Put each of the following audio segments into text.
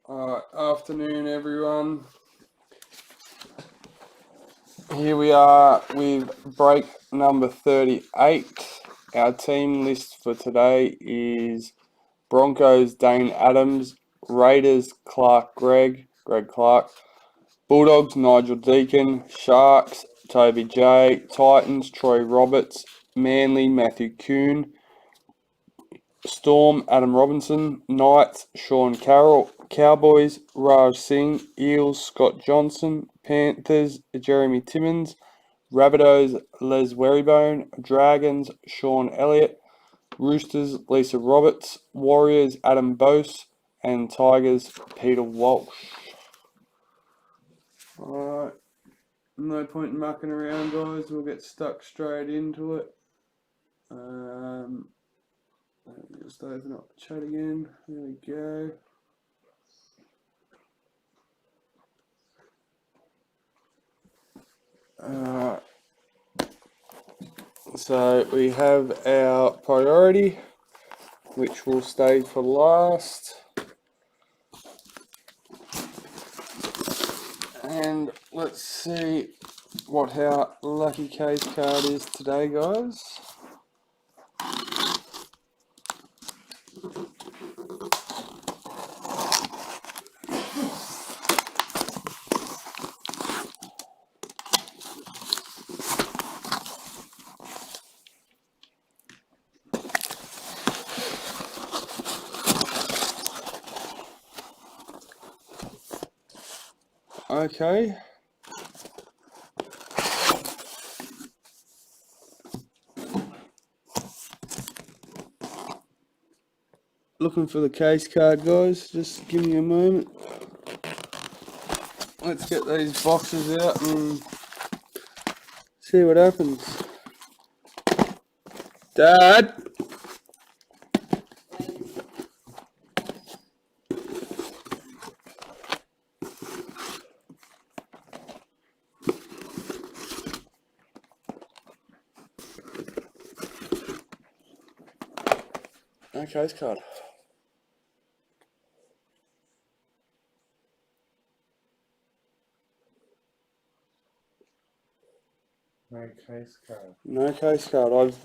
Alright, afternoon everyone. Here we are with break number 38. Our team list for today is Broncos, Dane Adams, Raiders, Greg Clark, Bulldogs, Nigel Deacon, Sharks, Toby Jay, Titans, Troy Roberts, Manly, Matthew Kuhn, Storm, Adam Robinson, Knights, Shawn Carroll, Cowboys, Raj Singh, Eels, Scott Johnson, Panthers, Jeremy Timmins, Rabbitohs, Weribone, Dragons, Shawn Elliott, Roosters, Lisa Roberts, Warriors, Adam Boase, and Tigers, Peter Walsh. Alright, no point in mucking around, guys. We'll get stuck straight into it. Let me just open up the chat again. There we go. So we have our priority, which will stay for last. And let's see what our lucky case card is today, guys. Okay. Looking for the case card, guys. Just give me a moment. Let's get these boxes out and see what happens. Dad! No case card. No case card. No case card. I've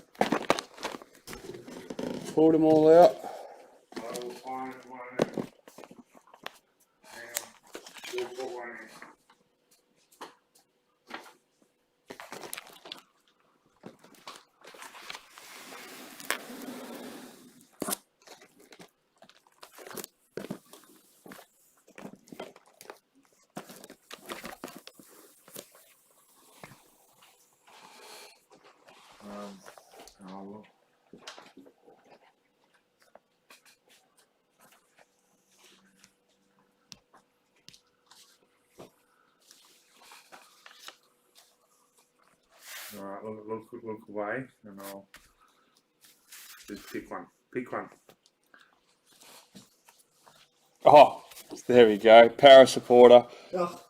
pulled them all out. I will find one. Hang on. We'll put one in. I'll look. Alright, look away, and I'll just pick one. Pick one. Oh, there we go. Para supporter. Oh,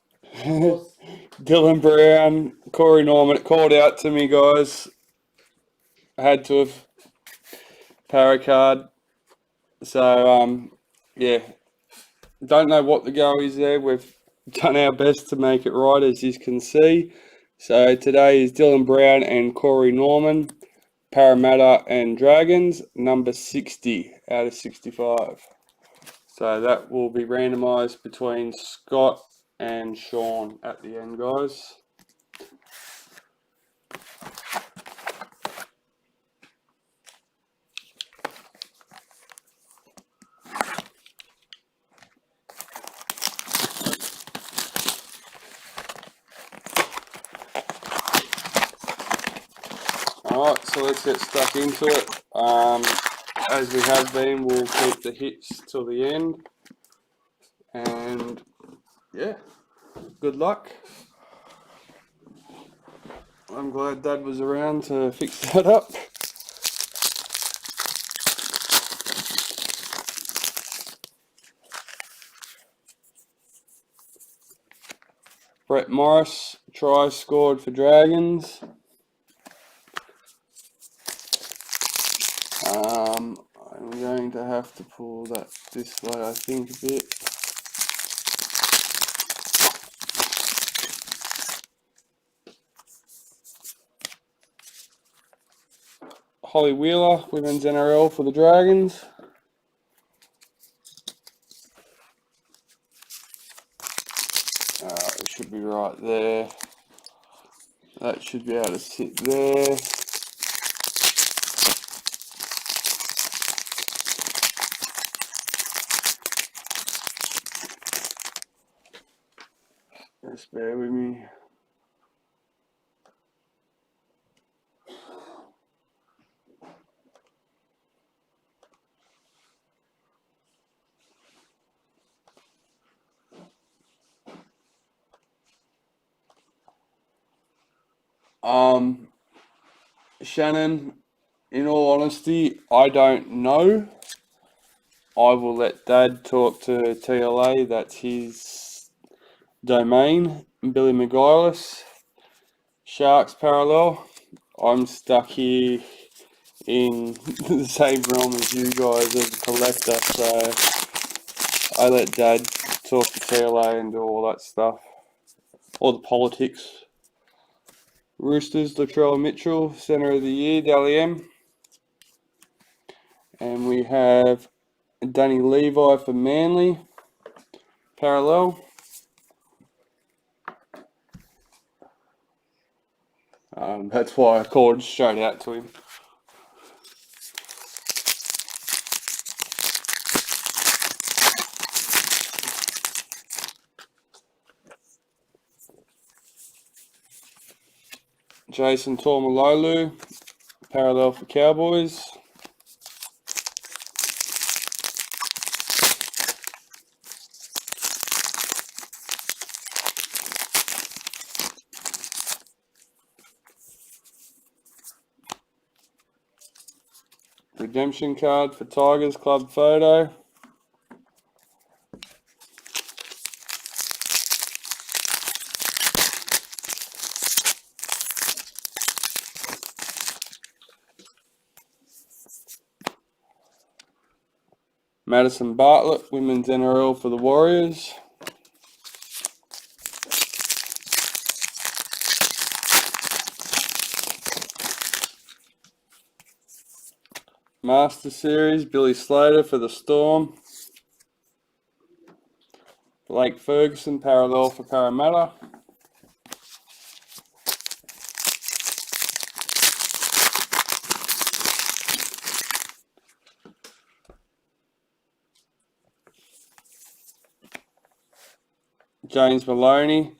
Dylan Brown, Corey Norman. It called out to me, guys. I had to have para card. So, yeah. Don't know what the go is there. We've done our best to make it right, as you can see. So today is Dylan Brown and Corey Norman, Parramatta and Dragons, number 60 out of 65. So that will be randomised between Scott and Shawn at the end, guys. Alright, so let's get stuck into it. As we have been, we'll keep the hits till the end. And yeah, good luck. I'm glad Dad was around to fix that up. Brett Morris, try scored for Dragons. I'm going to have to pull that this way, I think, a bit. Holly Wheeler, Women's NRL for the Dragons. It should be right there. That should be able to sit there. Just bear with me. Shannon, in all honesty, I don't know. I will let Dad talk to TLA. That's his domain. Billy McGuire's Sharks parallel. I'm stuck here in the same realm as you guys as a collector, so I let Dad talk to TLA and do all that stuff. All the politics. Roosters, Latrell Mitchell, Centre of the Year, Dally M. And we have Danny Levi for Manly, parallel. That's why I called straight out to him. Jason Tormalolu, parallel for Cowboys. Redemption card for Tigers club photo. Madison Bartlett, Women's NRL for the Warriors. Master Series, Billy Slater for the Storm. Blake Ferguson, parallel for Parramatta. James Maloney,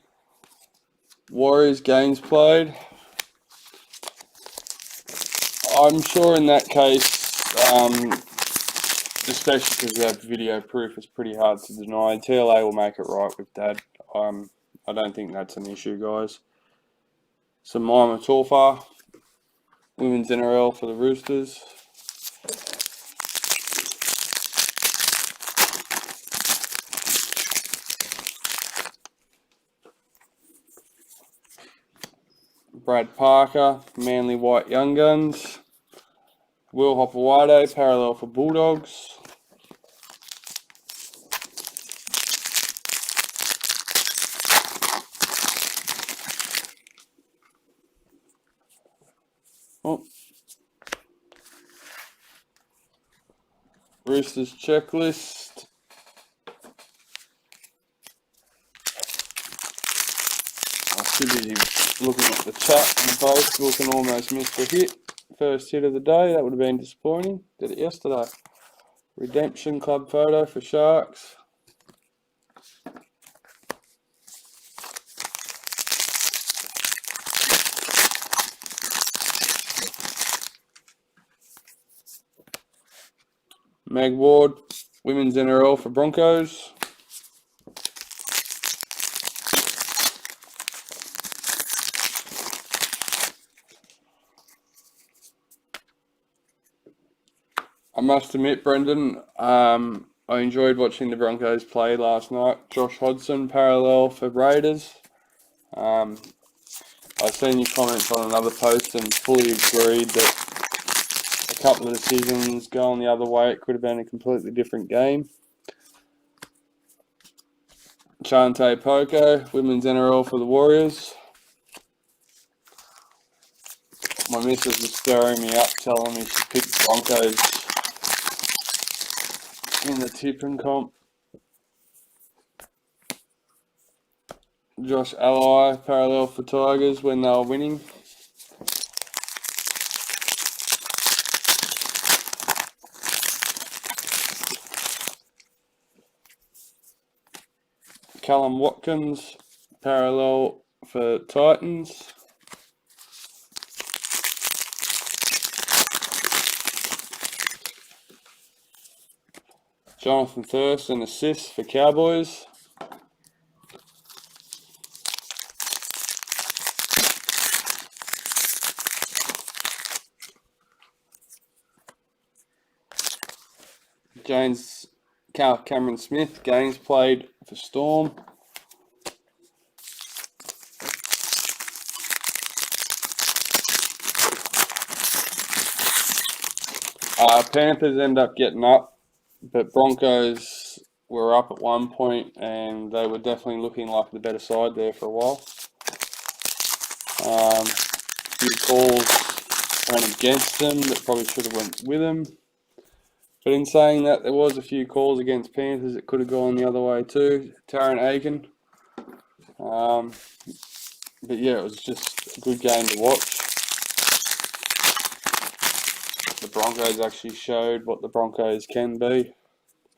Warriors games played. I'm sure in that case, especially because we have video proof, it's pretty hard to deny. TLA will make it right with Dad. I don't think that's an issue, guys. Samaima Taufa, Women's NRL for the Roosters. Brad Parker, Manly White Young Guns. Will Hopewade, parallel for Bulldogs. Oh. Roosters checklist. I should be looking at the chat and both looking almost missed a hit. First hit of the day, that would have been disappointing. Did it yesterday. Redemption club photo for Sharks. Meg Ward, Women's NRL for Broncos. I must admit, Brendan, I enjoyed watching the Broncos play last night. Josh Hodgson, parallel for Raiders. I've seen your comments on another post and fully agreed that a couple of decisions going the other way, it could have been a completely different game. Chante Poco, Women's NRL for the Warriors. My missus was stirring me up telling me she picked Broncos in the tipping comp. Josh Ally, parallel for Tigers when they were winning. Callum Watkins, parallel for Titans. Jonathan Thurston, assist for Cowboys. Cameron Smith, games played for Storm. Panthers end up getting up, but Broncos were up at one point and they were definitely looking like the better side there for a while. A few calls went against them that probably should have went with them. But in saying that, there was a few calls against Panthers that could have gone the other way too. Taron Aiken. But yeah, it was just a good game to watch. The Broncos actually showed what the Broncos can be.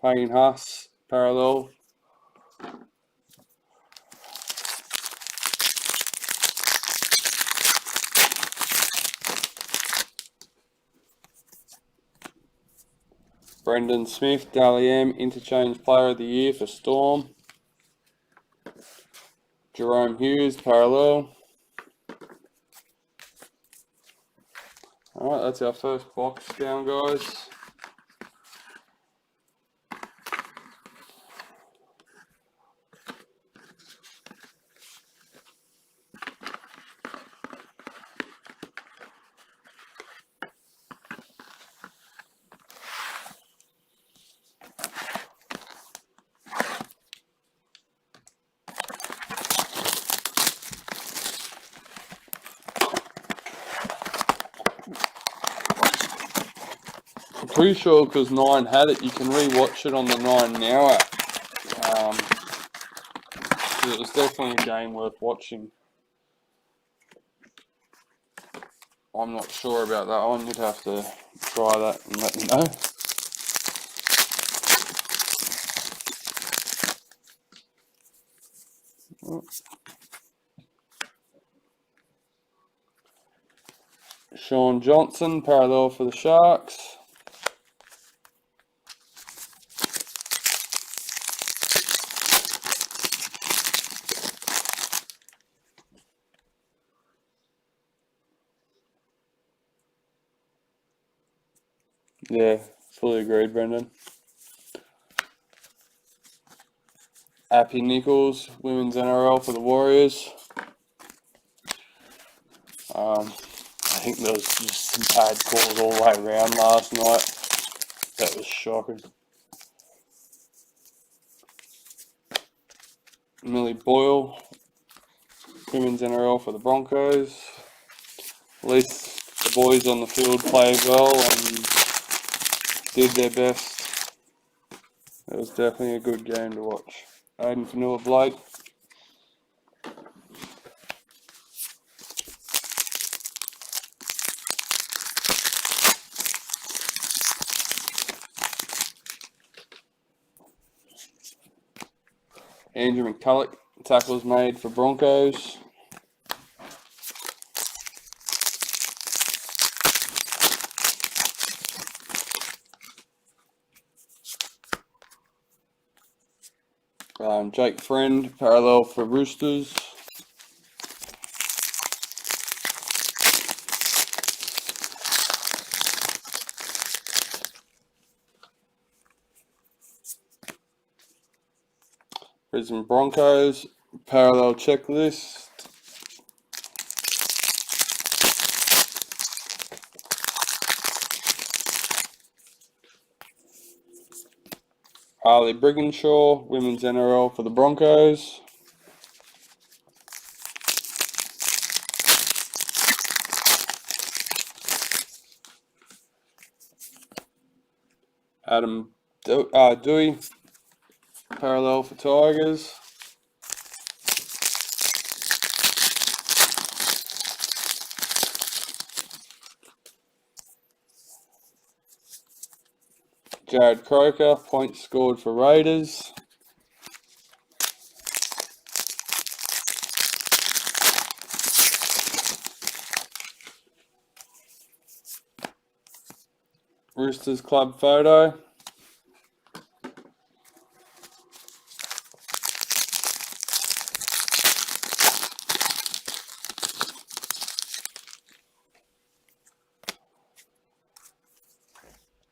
Payne Haas, parallel. Brendan Smith, Dally M, Interchange Player of the Year for Storm. Jerome Hughes, parallel. Alright, that's our first box down, guys. I'm pretty sure because 9 had it, you can re-watch it on the 9 Now app. It was definitely a game worth watching. I'm not sure about that one. You'd have to try that and let me know. Shawn Johnson, parallel for the Sharks. Yeah, fully agreed, Brendan. Appy Nichols, Women's NRL for the Warriors. I think there was just some bad calls all the way around last night. That was shocking. Millie Boyle, Women's NRL for the Broncos. At least the boys on the field played well and did their best. It was definitely a good game to watch. Aiden Fanua Blake. Andrew McCulloch, tackles made for Broncos. Jake Friend, parallel for Roosters. Brisbane Broncos, parallel checklist. Harley Brigginshaw, Women's NRL for the Broncos. Dewey, parallel for Tigers. Jared Croker, points scored for Raiders. Roosters club photo.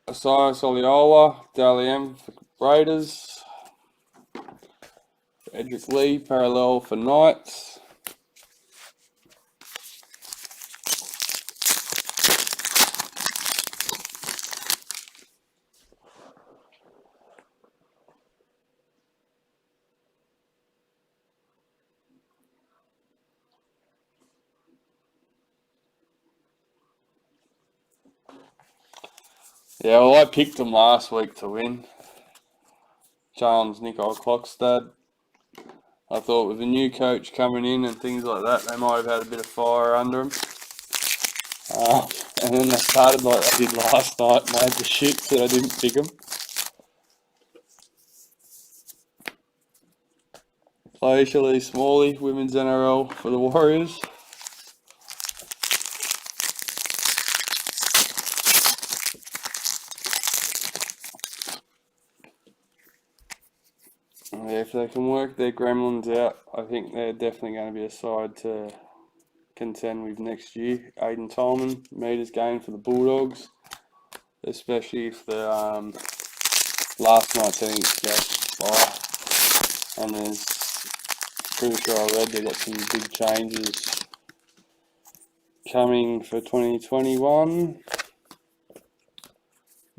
Osiris Oliola, Dally M for Raiders. Edric Lee, parallel for Knights. Yeah, well, I picked them last week to win. Charles Nicole Clockstad. I thought with a new coach coming in and things like that, they might have had a bit of fire under them. And then they started like they did last night, made the shits that I didn't pick them. Felicia Lee Smalley, Women's NRL for the Warriors. Yeah, if they can work their gremlins out, I think they're definitely going to be a side to contend with next year. Aiden Tolman, meters gained for the Bulldogs, especially if the last night's innings goes by. And there's pretty sure I read they got some big changes coming for 2021.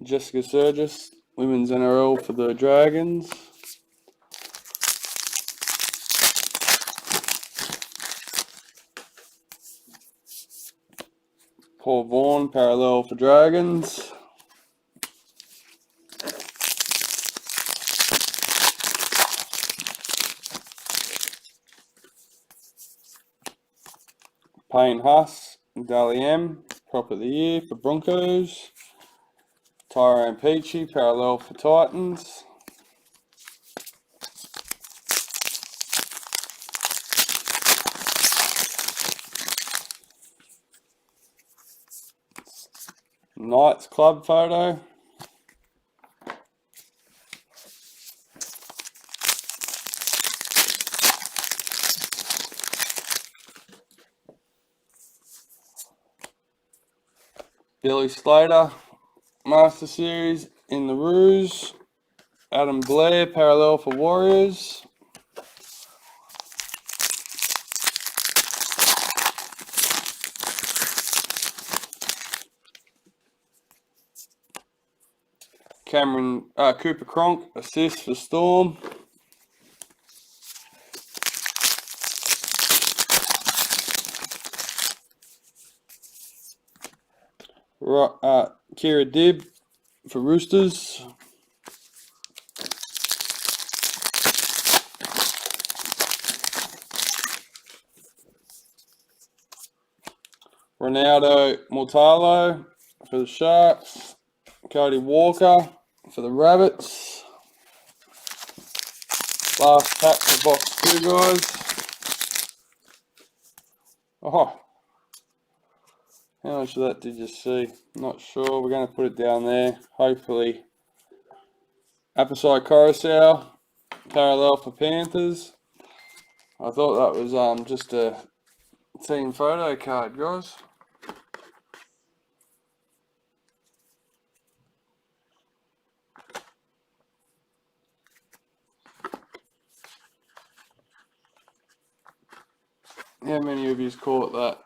Jessica Surgis, Women's NRL for the Dragons. Paul Vaughan, parallel for Dragons. Payne Huss, Dally M, prop of the year for Broncos. Tyrone Peachy, parallel for Titans. Knights club photo. Billy Slater, Master Series in the Roos. Adam Blair, parallel for Warriors. Cooper Cronk, assist for Storm. Kira Dibb for Roosters. Ronaldo Mortalo for the Sharks. Cody Walker for the Rabbits. Last pack for box 2, guys. Oh, how much of that did you see? Not sure. We're going to put it down there. Hopefully. Apposai Coruscant, parallel for Panthers. I thought that was just a team photo card, guys. How many of you caught that?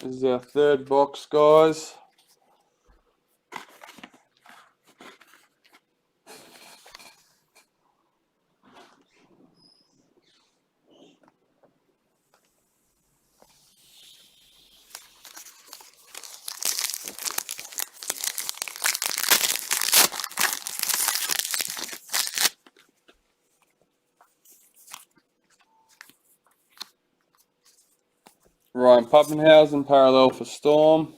This is our third box, guys. Ryan Pappenhausen, parallel for Storm.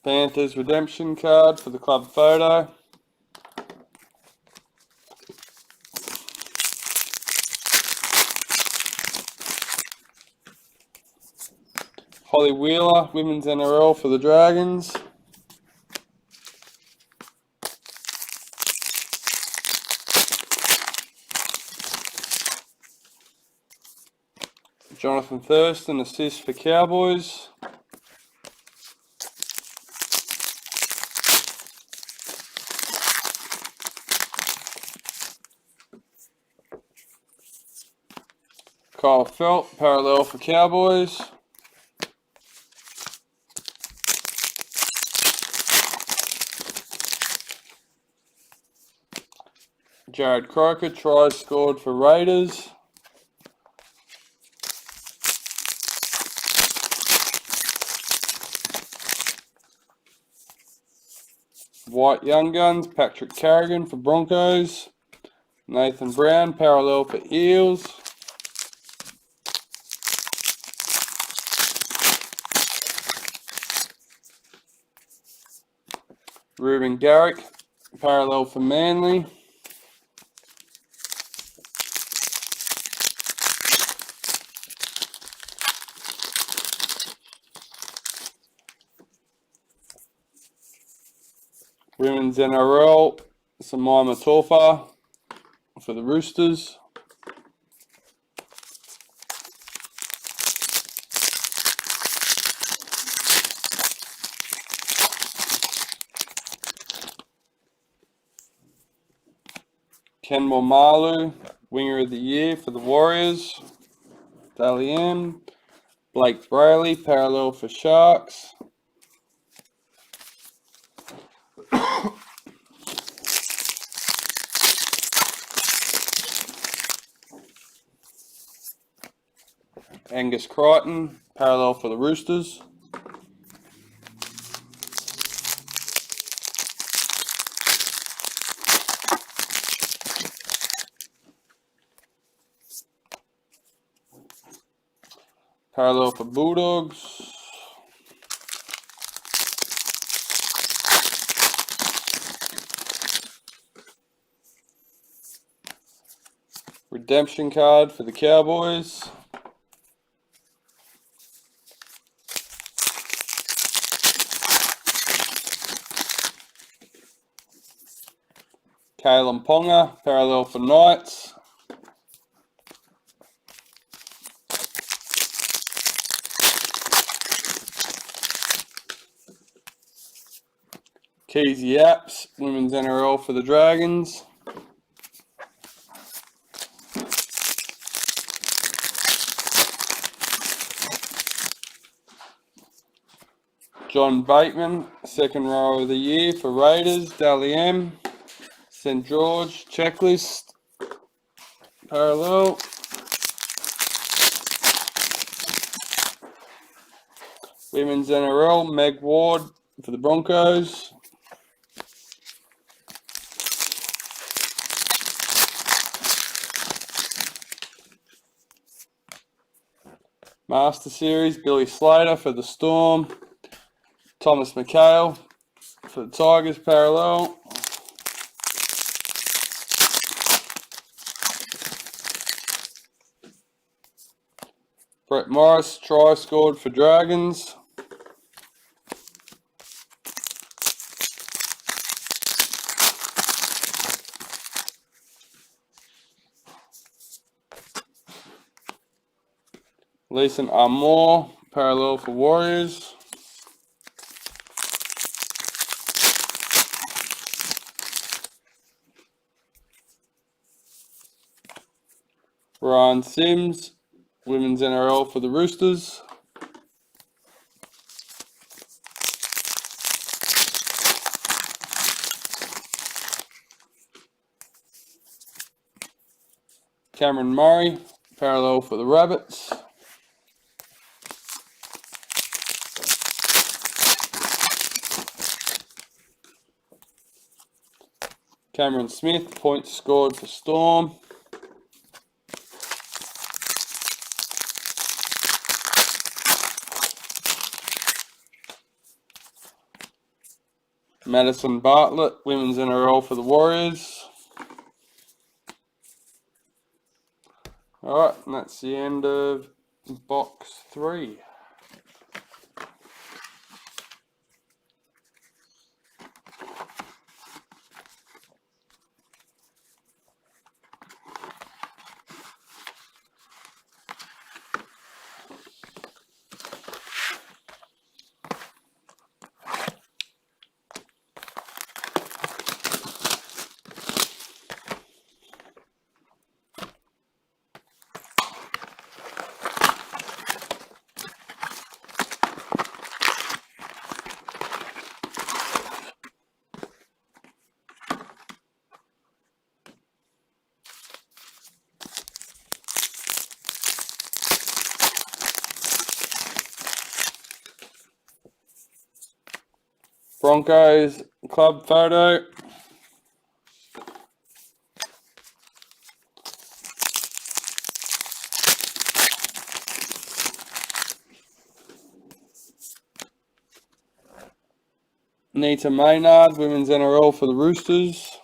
Panthers redemption card for the club photo. Holly Wheeler, Women's NRL for the Dragons. Jonathan Thurston, assist for Cowboys. Kyle Felt, parallel for Cowboys. Jared Croker, tries scored for Raiders. White Young Guns, Patrick Carrigan for Broncos. Nathan Brown, parallel for Eels. Ruben Garrick, parallel for Manly. Women's NRL, Samaima Taufa for the Roosters. Ken Malu, Winger of the Year for the Warriors. Dalian. Blake Brayley, parallel for Sharks. Angus Crichton, parallel for the Roosters. Parallel for Bulldogs. Redemption card for the Cowboys. Kalen Ponga, parallel for Knights. Keezy Apps, Women's NRL for the Dragons. John Bateman, second row of the year for Raiders. Dally M. St George, checklist. Parallel. Women's NRL, Meg Ward for the Broncos. Master Series, Billy Slater for the Storm. Thomas McHale for the Tigers, parallel. Brett Morris, try scored for Dragons. Leeson Armour, parallel for Warriors. Ryan Sims, Women's NRL for the Roosters. Cameron Murray, parallel for the Rabbits. Cameron Smith, points scored for Storm. Madison Bartlett, Women's NRL for the Warriors. Alright, and that's the end of box 3. Broncos club photo. Nita Maynard, Women's NRL for the Roosters.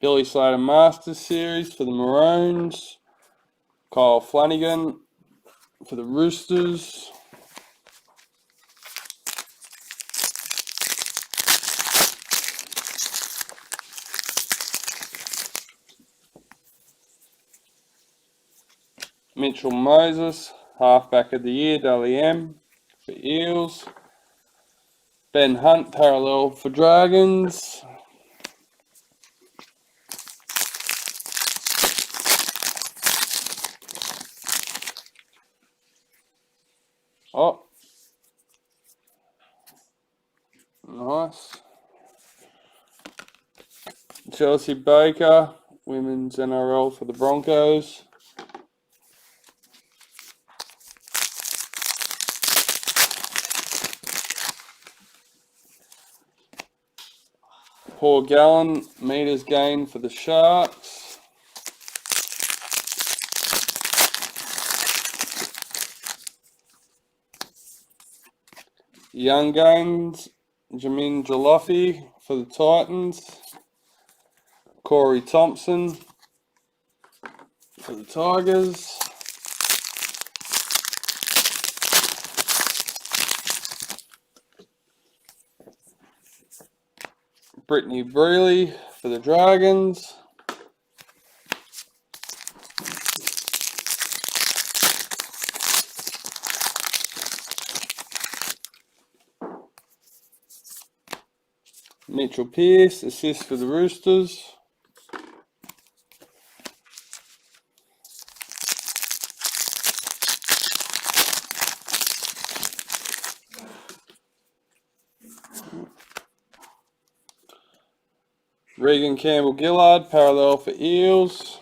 Billy Slater Masters Series for the Maroons. Kyle Flanagan for the Roosters. Mitchell Moses, halfback of the year, Dally M for Eels. Ben Hunt, parallel for Dragons. Oh, nice. Chelsea Baker, Women's NRL for the Broncos. Paul Gallen, meters gained for the Sharks. Young Games, Jamin Jalofi for the Titans. Corey Thompson for the Tigers. Brittany Brealey for the Dragons. Mitchell Pearce, assist for the Roosters. Regan Campbell-Gillard, parallel for Eels.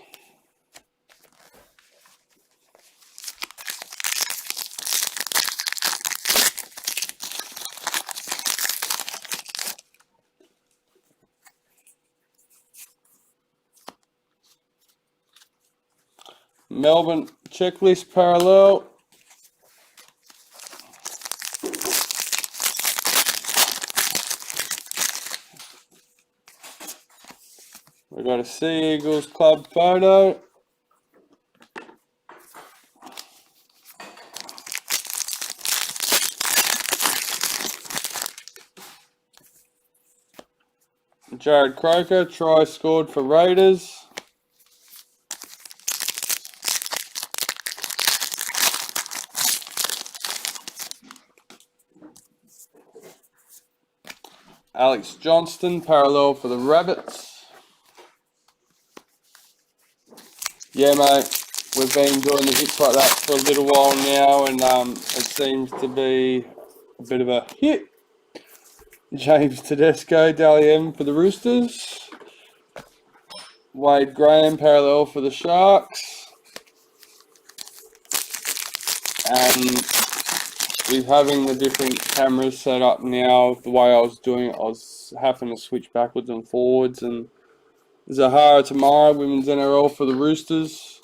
Melbourne checklist parallel. We've got a Sea Eagles club photo. Jared Croker, try scored for Raiders. Alex Johnston, parallel for the Rabbits. Yeah, mate, we've been doing the hits like that for a little while now, and it seems to be a bit of a hit. James Tedesco, Dally M for the Roosters. Wade Graham, parallel for the Sharks. And with having the different cameras set up now, the way I was doing it, I was having to switch backwards and forwards. And Zahara Tamara, Women's NRL for the Roosters.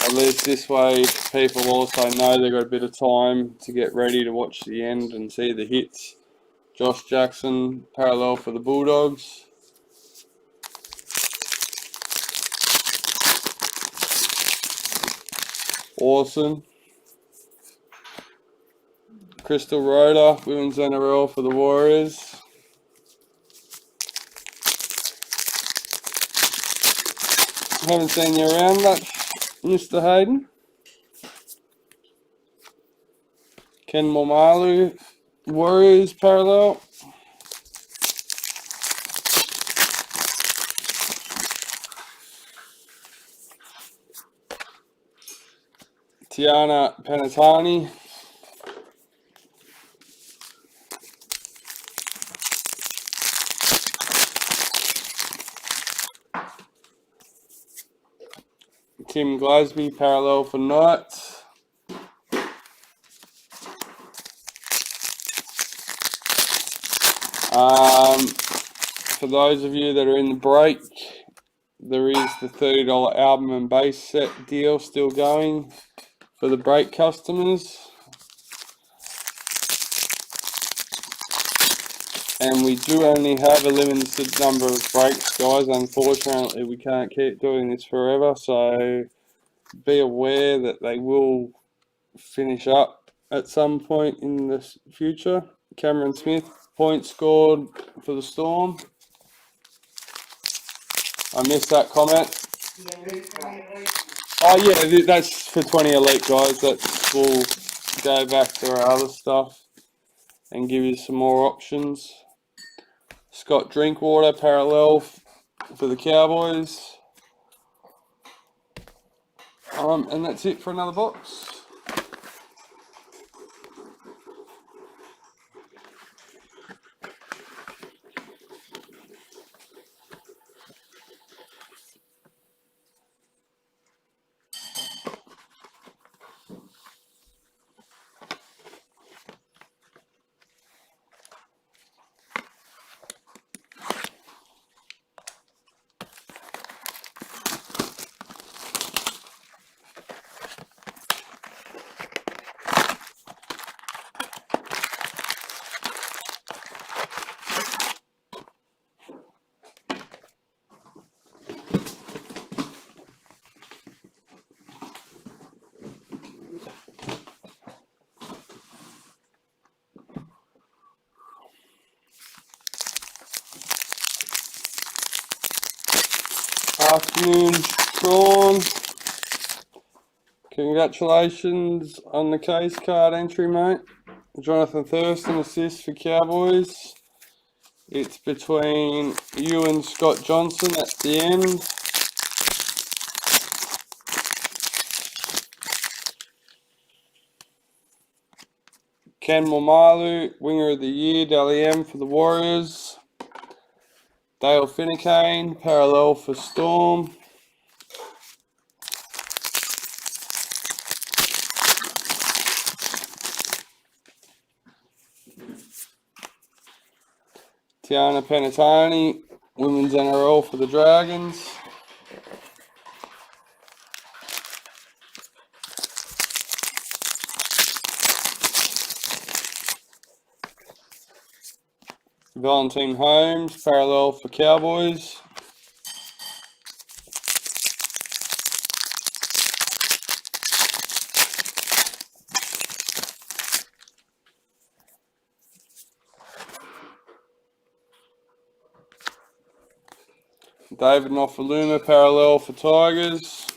At least this way, people also know they've got a bit of time to get ready to watch the end and see the hits. Josh Jackson, parallel for the Bulldogs. Awesome. Crystal Rhoda, Women's NRL for the Warriors. Haven't seen you around much, Mr. Hayden. Ken Momalu, Warriors parallel. Tiana Panatani. Tim Glasby, parallel for Knights. For those of you that are in the break, there is the $30 album and base set deal still going for the break customers. And we do only have a limited number of breaks, guys. Unfortunately, we can't keep doing this forever, so be aware that they will finish up at some point in the future. Cameron Smith, points scored for the Storm. I missed that comment. Oh yeah, that's for 20 elite, guys. We'll go back to our other stuff and give you some more options. Scott Drinkwater, parallel for the Cowboys. And that's it for another box. Afternoon, Shawn. Congratulations on the case card entry, mate. Jonathan Thurston assist for Cowboys. It's between you and Scott Johnson at the end. Ken Momalu, winger of the year, Dally M for the Warriors. Dale Finnecane, parallel for Storm. Tiana Panatani, Women's NRL for the Dragons. Valentine Holmes, parallel for Cowboys. David Nofaluma, parallel for Tigers.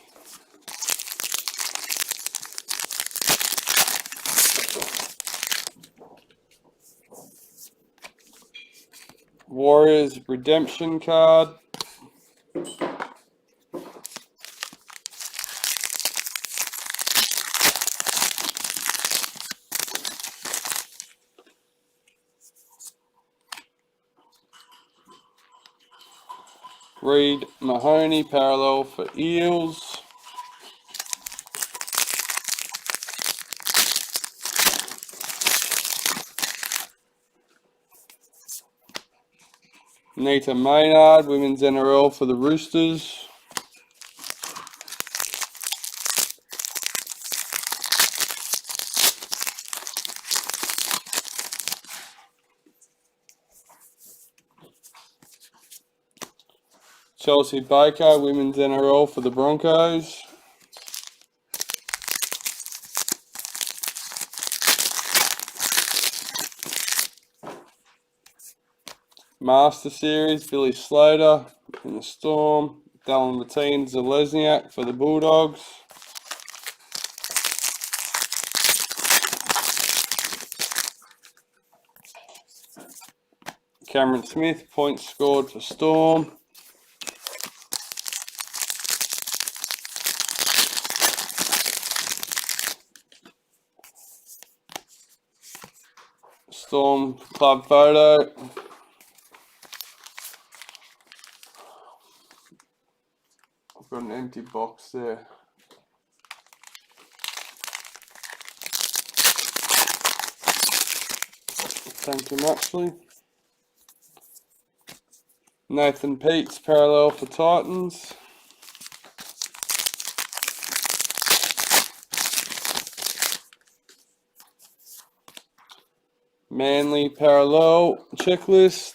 Warriors redemption card. Reed Mahoney parallel for Eels. Nita Maynard, Women's NRL for the Roosters. Chelsea Baker, Women's NRL for the Broncos. Master Series, Billy Slater in the Storm. Dallin Mateen Zalesniak for the Bulldogs. Cameron Smith, points scored for Storm. Storm club photo. I've got an empty box there. Thank you muchly. Nathan Peets, parallel for Titans. Manly parallel checklist.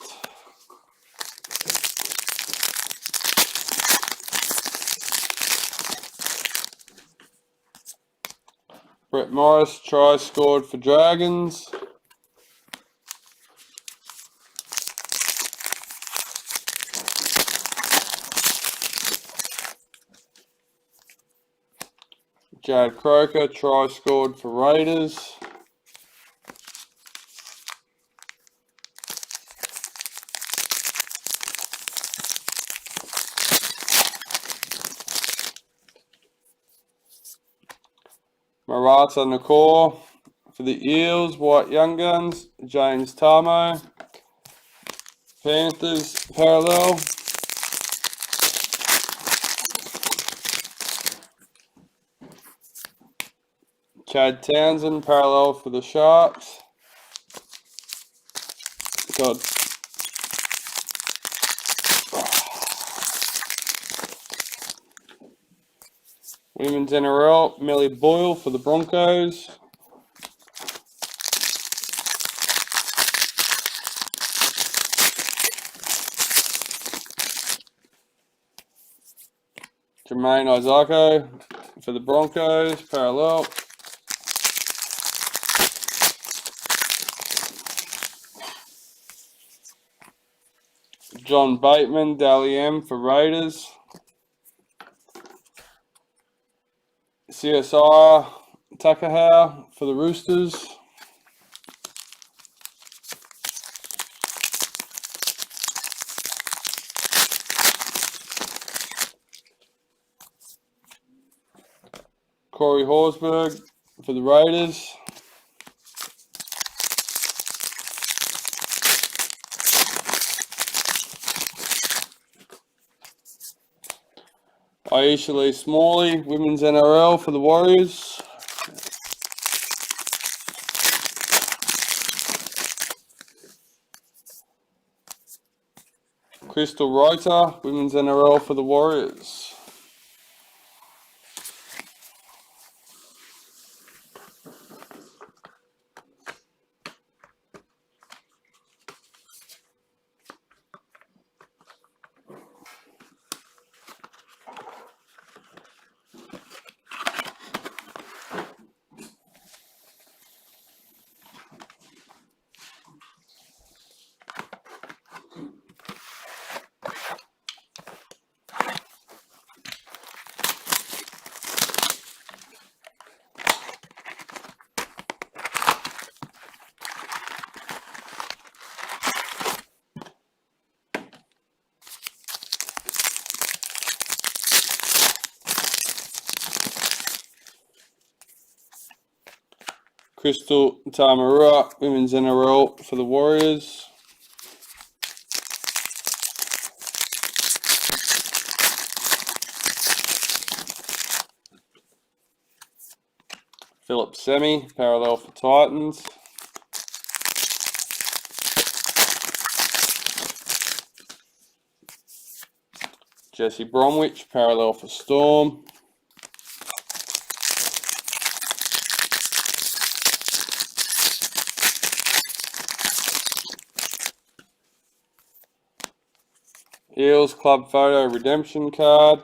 Brett Morris, try scored for Dragons. Jared Croker, try scored for Raiders. Marata Nakor for the Eels, White Young Guns. James Tamo, Panthers parallel. Chad Townsend parallel for the Sharks. God. Women's NRL, Millie Boyle for the Broncos. Jermaine Isako for the Broncos, parallel. John Bateman, Dally M for Raiders. CSI Takahau for the Roosters. Corey Horsburgh for the Raiders. Aisha Lee Smalley, Women's NRL for the Warriors. Crystal Reuter, Women's NRL for the Warriors. Crystal Tamarua, Women's NRL for the Warriors. Philip Semi, parallel for Titans. Jesse Bromwich, parallel for Storm. Eels club photo redemption card.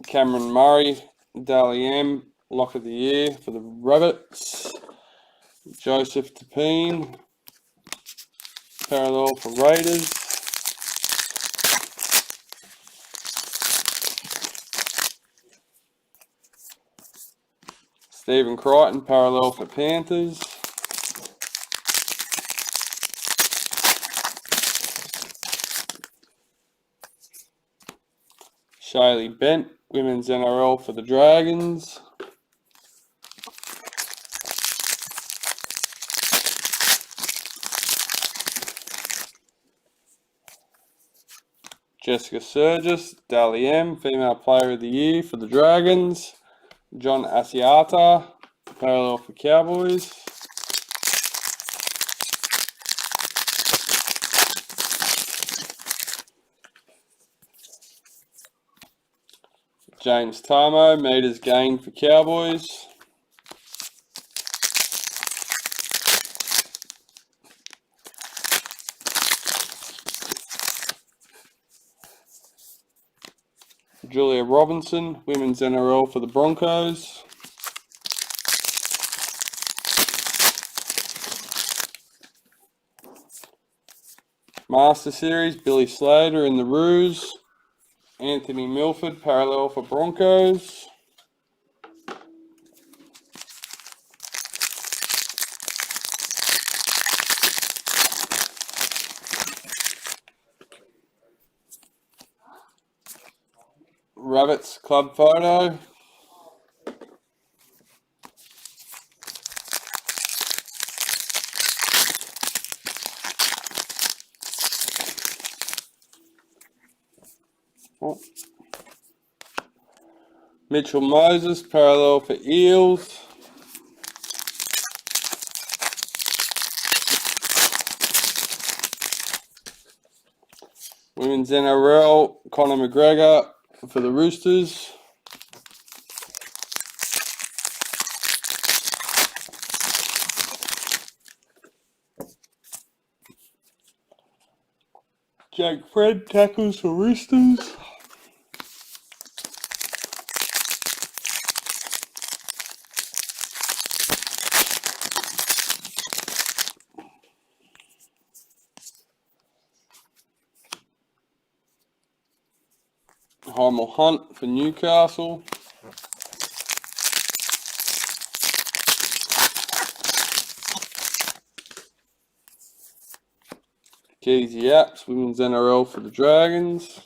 Cameron Murray, Dally M, lock of the year for the Rabbits. Joseph Tapine, parallel for Raiders. Stephen Crichton, parallel for Panthers. Shaylee Bent, Women's NRL for the Dragons. Jessica Surgis, Dally M, Female Player of the Year for the Dragons. John Asiata, parallel for Cowboys. James Tarmo, meters gained for Cowboys. Julia Robinson, Women's NRL for the Broncos. Master Series, Billy Slater in the Roos. Anthony Milford, parallel for Broncos. Rabbits club photo. Oh. Mitchell Moses, parallel for Eels. Women's NRL, Conor McGregor for the Roosters. Jake Fred, tackles for Roosters. Heimel Hunt for Newcastle. Keezy Apps, Women's NRL for the Dragons.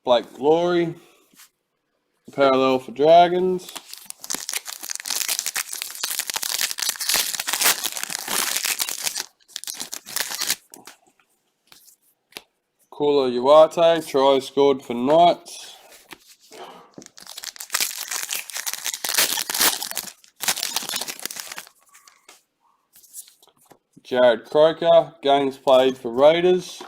Blake Glory, parallel for Dragons. Kula Uwate, try scored for Knights. Jared Croker, games played for Raiders.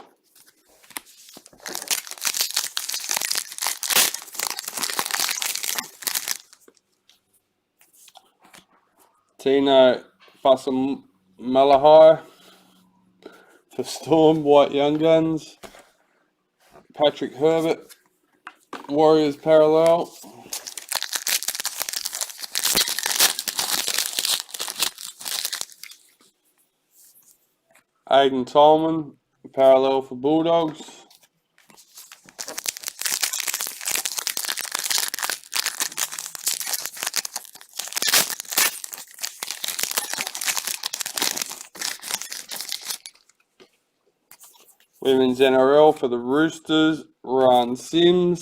Tino Fasamalahai for Storm, White Young Guns. Patrick Herbert, Warriors parallel. Aiden Tolman, parallel for Bulldogs. Women's NRL for the Roosters, Raj Singh.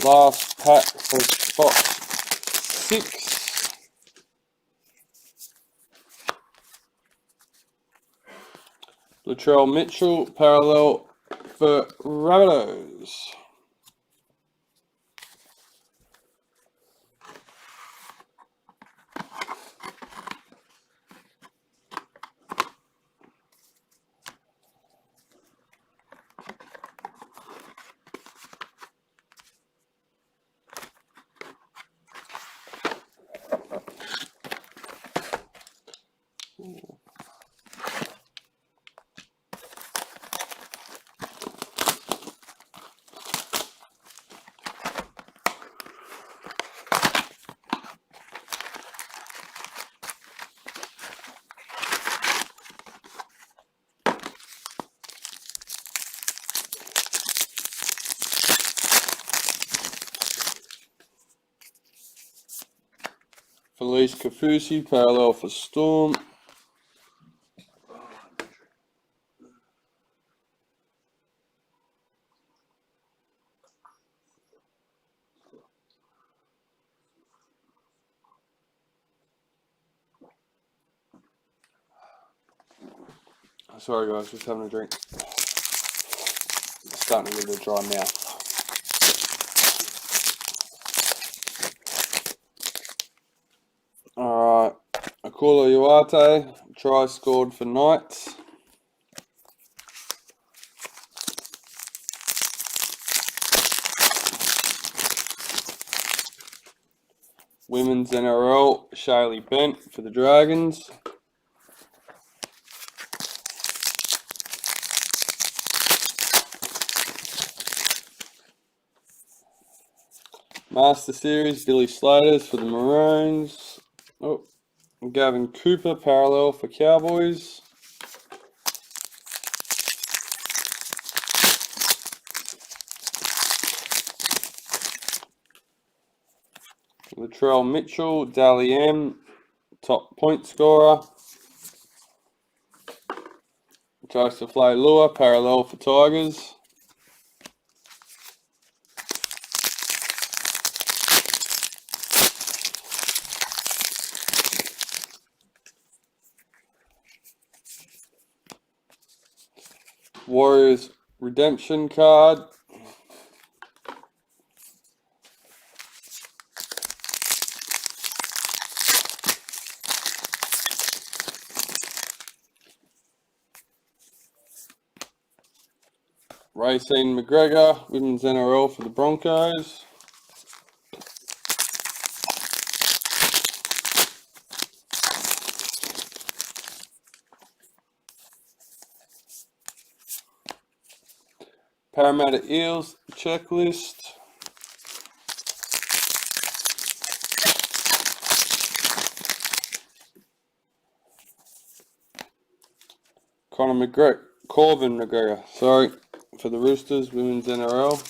Last pack for spot 6. Latrell Mitchell, parallel for Rabbitohs. Felice Kafusi, parallel for Storm. Sorry guys, just having a drink. Starting to get a dry mouth. Alright, Akula Uate, try scored for Knights. Women's NRL, Shaylee Bent for the Dragons. Master Series, Billy Slaters for the Maroons. Oh, Gavin Cooper, parallel for Cowboys. Latrell Mitchell, Dally M, top point scorer. Joseph Leilua, parallel for Tigers. Warriors redemption card. Racine McGregor, Women's NRL for the Broncos. Parramatta Eels checklist. Corbin McGregor, sorry, for the Roosters, Women's NRL.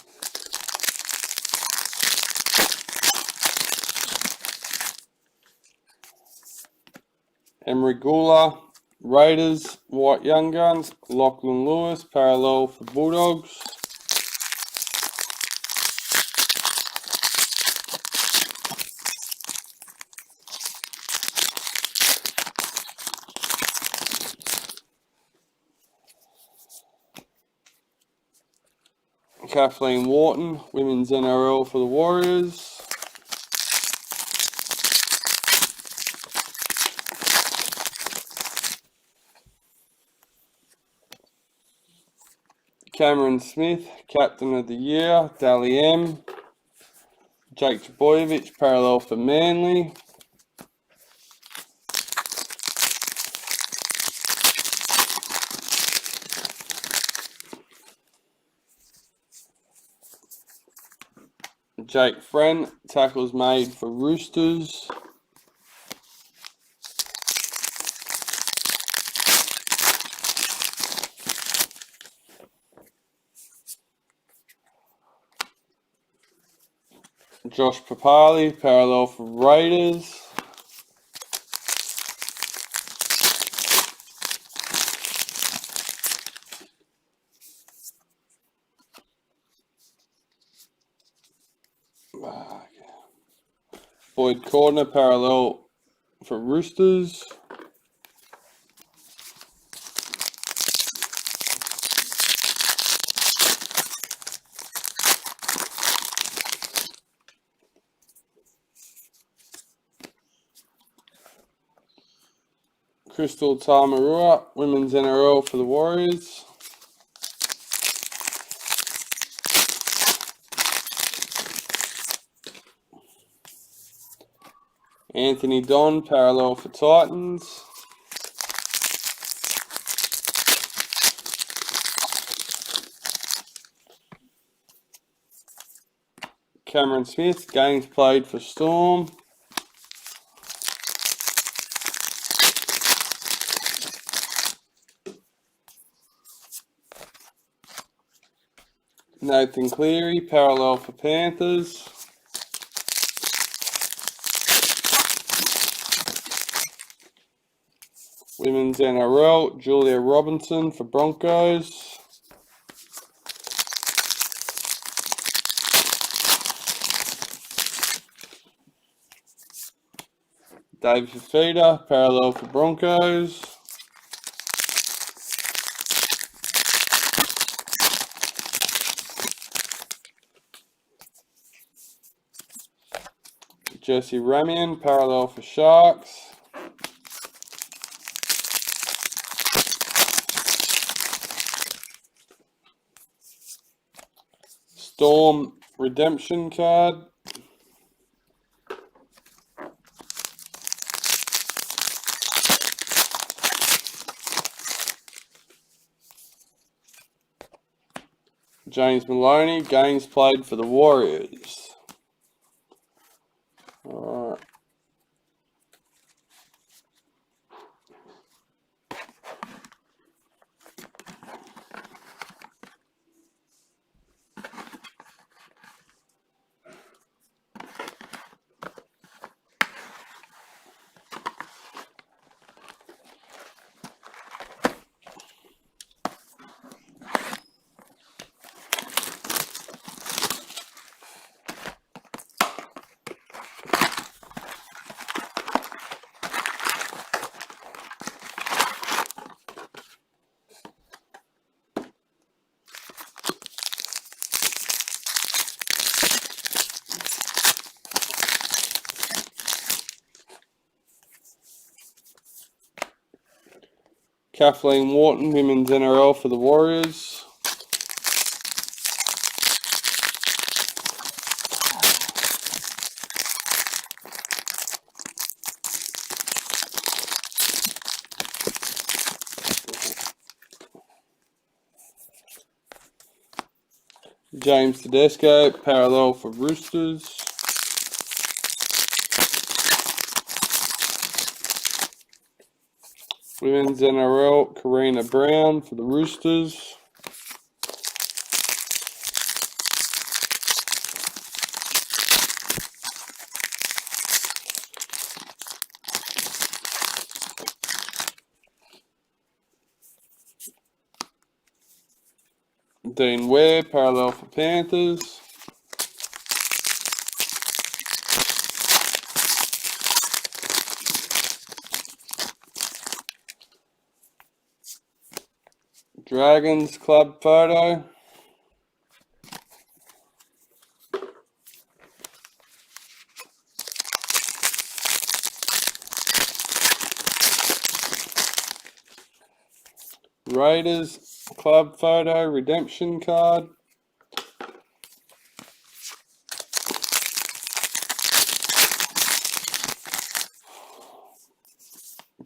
Emery Gula, Raiders, White Young Guns, Lachlan Lewis, parallel for Bulldogs. Kathleen Wharton, Women's NRL for the Warriors. Cameron Smith, Captain of the Year, Dally M. Jake Trbojevic, parallel for Manly. Jake Friend, tackles made for Roosters. Josh Papali, parallel for Raiders. Boyd Cordner, parallel for Roosters. Crystal Tamarua, Women's NRL for the Warriors. Anthony Don, parallel for Titans. Cameron Smith, games played for Storm. Nathan Cleary, parallel for Panthers. Women's NRL, Julia Robinson for Broncos. Dave Fafita, parallel for Broncos. Jesse Ramian, parallel for Sharks. Storm redemption card. James Maloney, games played for the Warriors. Alright. Kathleen Wharton, Women's NRL for the Warriors. James Tedesco, parallel for Roosters. Women's NRL, Karina Brown for the Roosters. Dean Ware, parallel for Panthers. Dragons club photo. Raiders club photo, redemption card.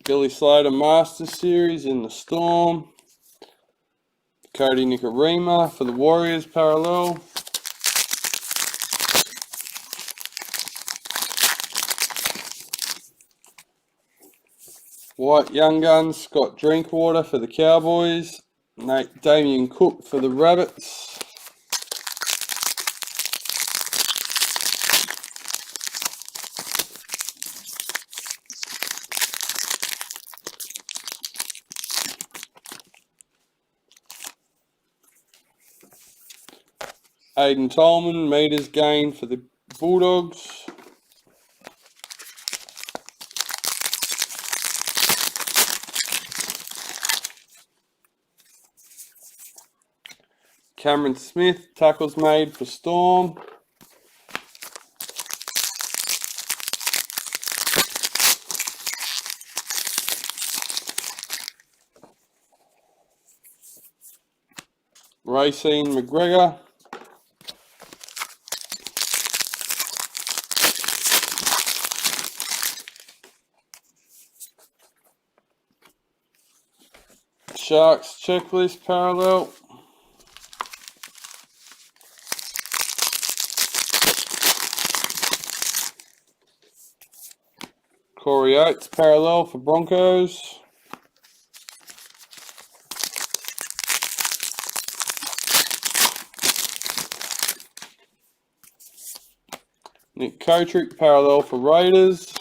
Billy Slater Masters Series in the Storm. Cody Nikorima for the Warriors, parallel. White Young Guns, Scott Drinkwater for the Cowboys. Damien Cook for the Rabbits. Aiden Tolman, meters gained for the Bulldogs. Cameron Smith, tackles made for Storm. Racine McGregor. Sharks checklist parallel. Corey Oates parallel for Broncos. Nick Kotrick parallel for Raiders.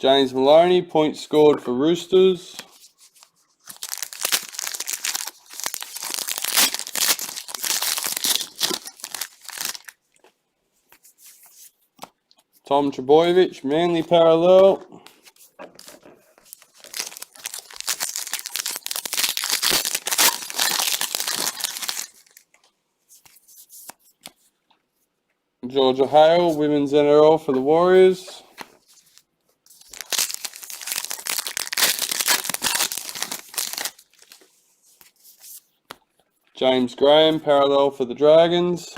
James Maloney, points scored for Roosters. Tom Trebojevic, Manly parallel. Georgia Hale, Women's NRL for the Warriors. James Graham, parallel for the Dragons.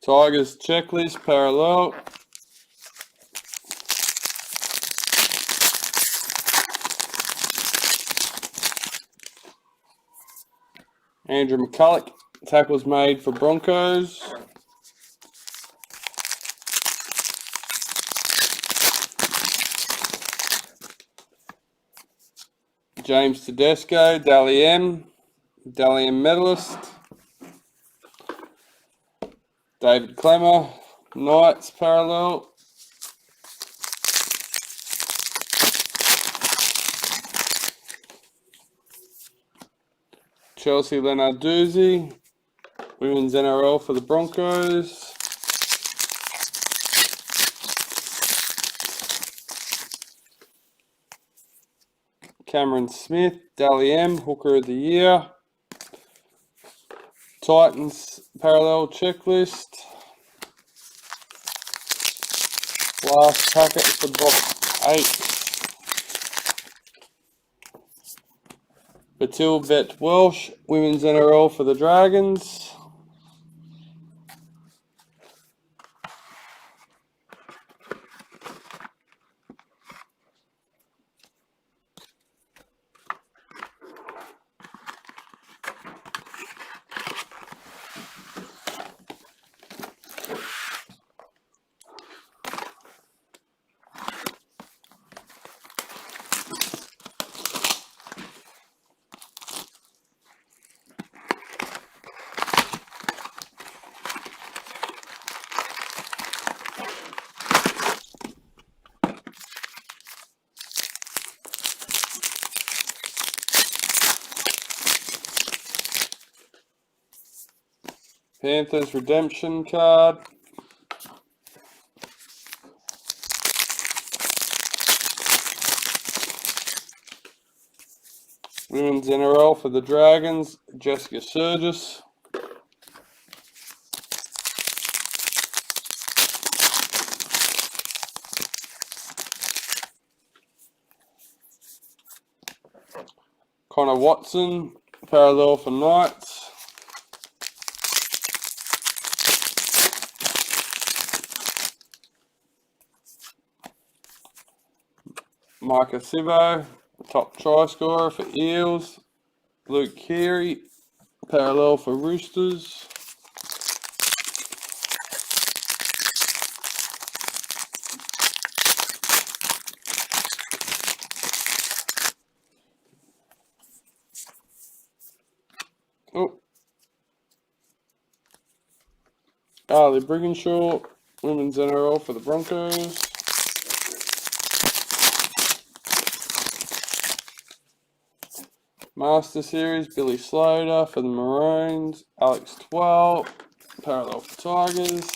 Tigers checklist, parallel. Andrew McCulloch, tackles made for Broncos. James Tedesco, Dally M medalist. David Clemmer, Knights parallel. Chelsea Lenarduzzi, Women's NRL for the Broncos. Cameron Smith, Dally M, Hooker of the Year. Titans parallel checklist. Last packet for box 8. Batil Vet Walsh, Women's NRL for the Dragons. Panthers redemption card. Women's NRL for the Dragons, Jessica Surgis. Connor Watson, parallel for Knights. Micah Sivo, top try scorer for Eels. Luke Keary, parallel for Roosters. Ali Brigginshaw, Women's NRL for the Broncos. Master Series, Billy Slater for the Maroons. Alex Twell, parallel for Tigers.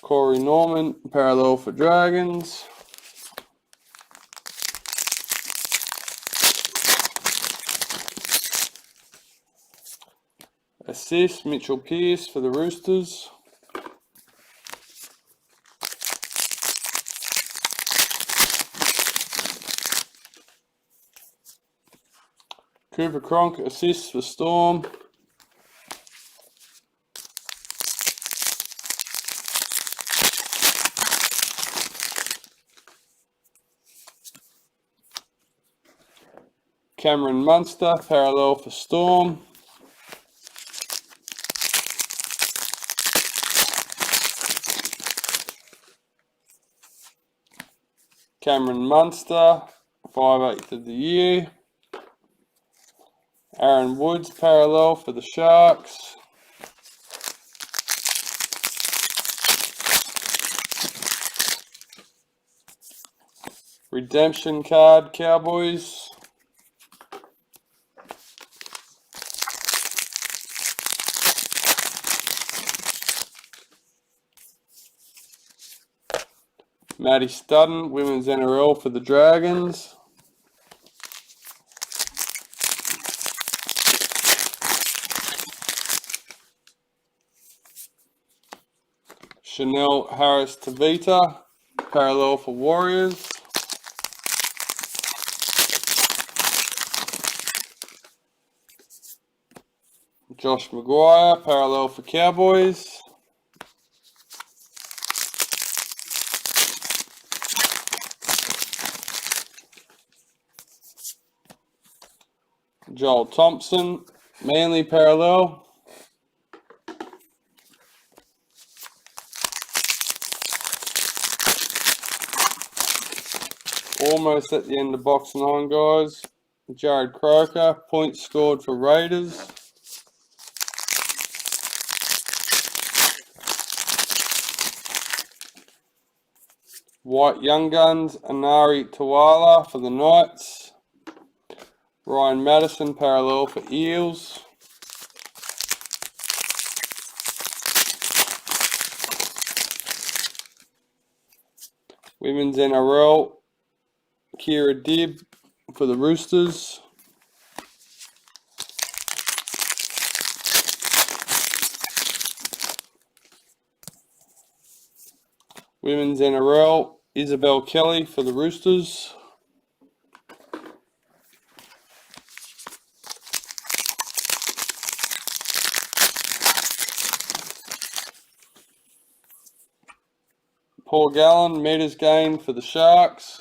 Corey Norman, parallel for Dragons. Assist, Mitchell Pearce for the Roosters. Cooper Cronk, assists for Storm. Cameron Munster, parallel for Storm. Cameron Munster, 5/8 of the year. Aaron Woods, parallel for the Sharks. Redemption card, Cowboys. Maddie Studden, Women's NRL for the Dragons. Chanel Harris Tavita, parallel for Warriors. Josh Maguire, parallel for Cowboys. Joel Thompson, Manly parallel. Almost at the end of box 9, guys. Jared Croker, points scored for Raiders. White Young Guns, Anari Tawala for the Knights. Ryan Madison, parallel for Eels. Women's NRL, Kira Dibb for the Roosters. Women's NRL, Isabel Kelly for the Roosters. Paul Gallen, meters gained for the Sharks.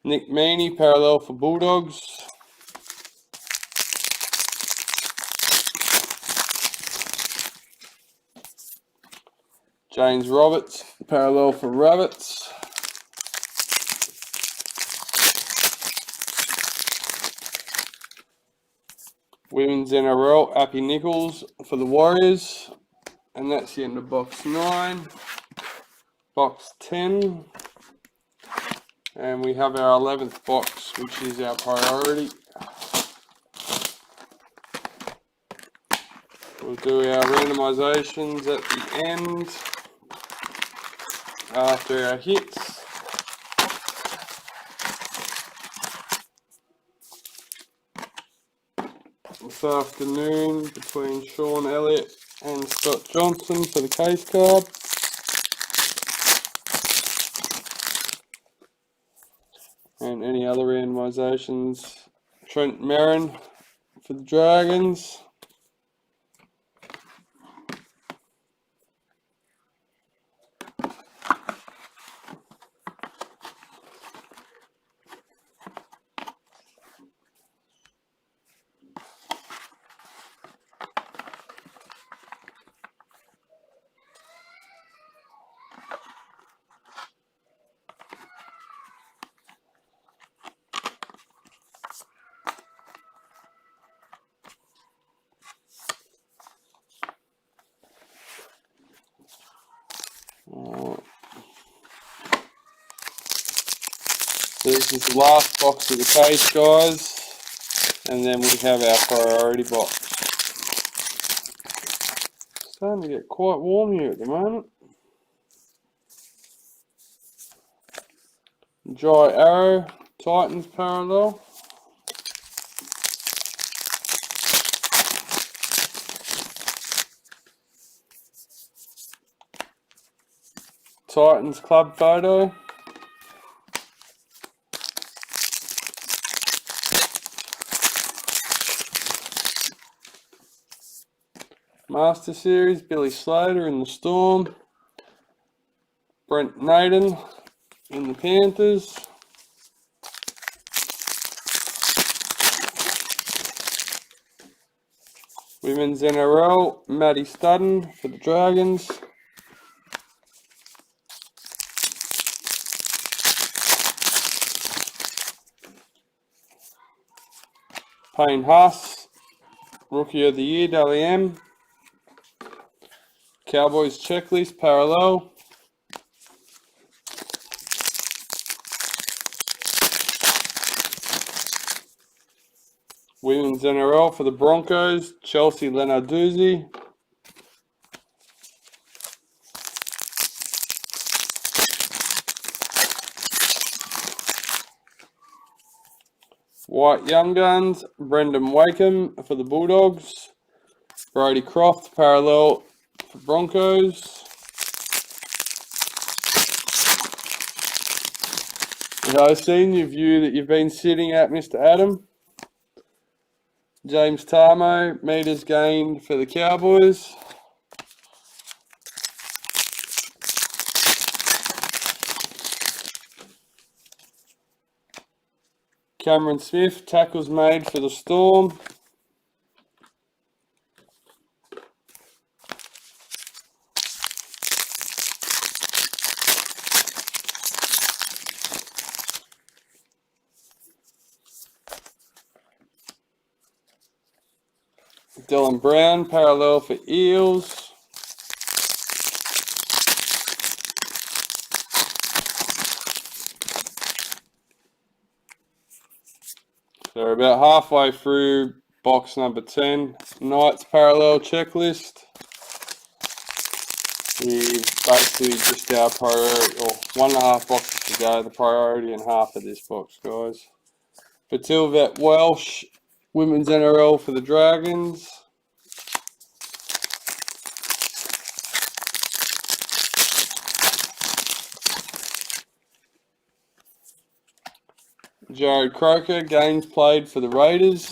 Nick Meaney, parallel for Bulldogs. James Roberts, parallel for Rabbits. Women's NRL, Appy Nichols for the Warriors. And that's the end of box 9. Box 10. And we have our 11th box, which is our priority. We'll do our randomisations at the end after our hits. This afternoon between Shawn, Elliott and Scott Johnson for the case card. And any other randomisations, Trent Merrin for the Dragons. So this is the last box of the case, guys, and then we have our priority box. Starting to get quite warm here at the moment. Dry Arrow, Titans parallel. Titans club photo. Master Series, Billy Slater in the Storm. Brent Naden in the Panthers. Women's NRL, Maddie Studden for the Dragons. Payne Haas, Rookie of the Year, Dally M. Cowboys checklist, parallel. Women's NRL for the Broncos, Chelsea Lenarduzzi. White Young Guns, Brendan Wakeham for the Bulldogs. Brody Croft, parallel for Broncos. I've seen your view that you've been sitting at, Mr. Adam. James Tarmo, meters gained for the Cowboys. Cameron Smith, tackles made for the Storm. Dylan Brown, parallel for Eels. So we're about halfway through box number 10. Knights parallel checklist. Is basically just our priority, or 1.5 boxes to go, the priority and half of this box, guys. Fatilvet Walsh, Women's NRL for the Dragons. Jared Croker, games played for the Raiders.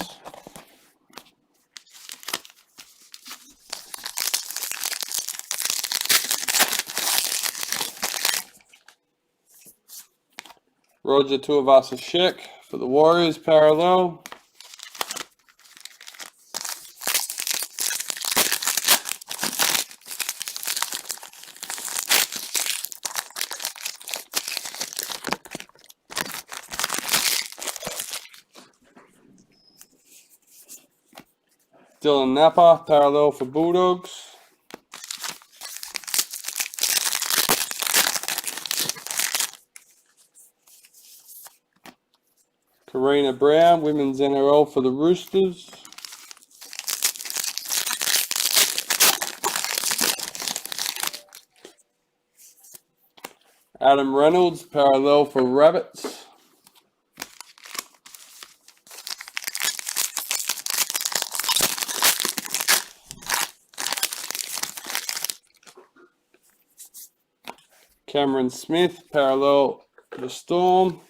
Roger Tuivasa-Sheck for the Warriors, parallel. Dylan Napa, parallel for Bulldogs. Karina Brown, Women's NRL for the Roosters. Adam Reynolds, parallel for Rabbits. Cameron Smith, parallel for the Storm.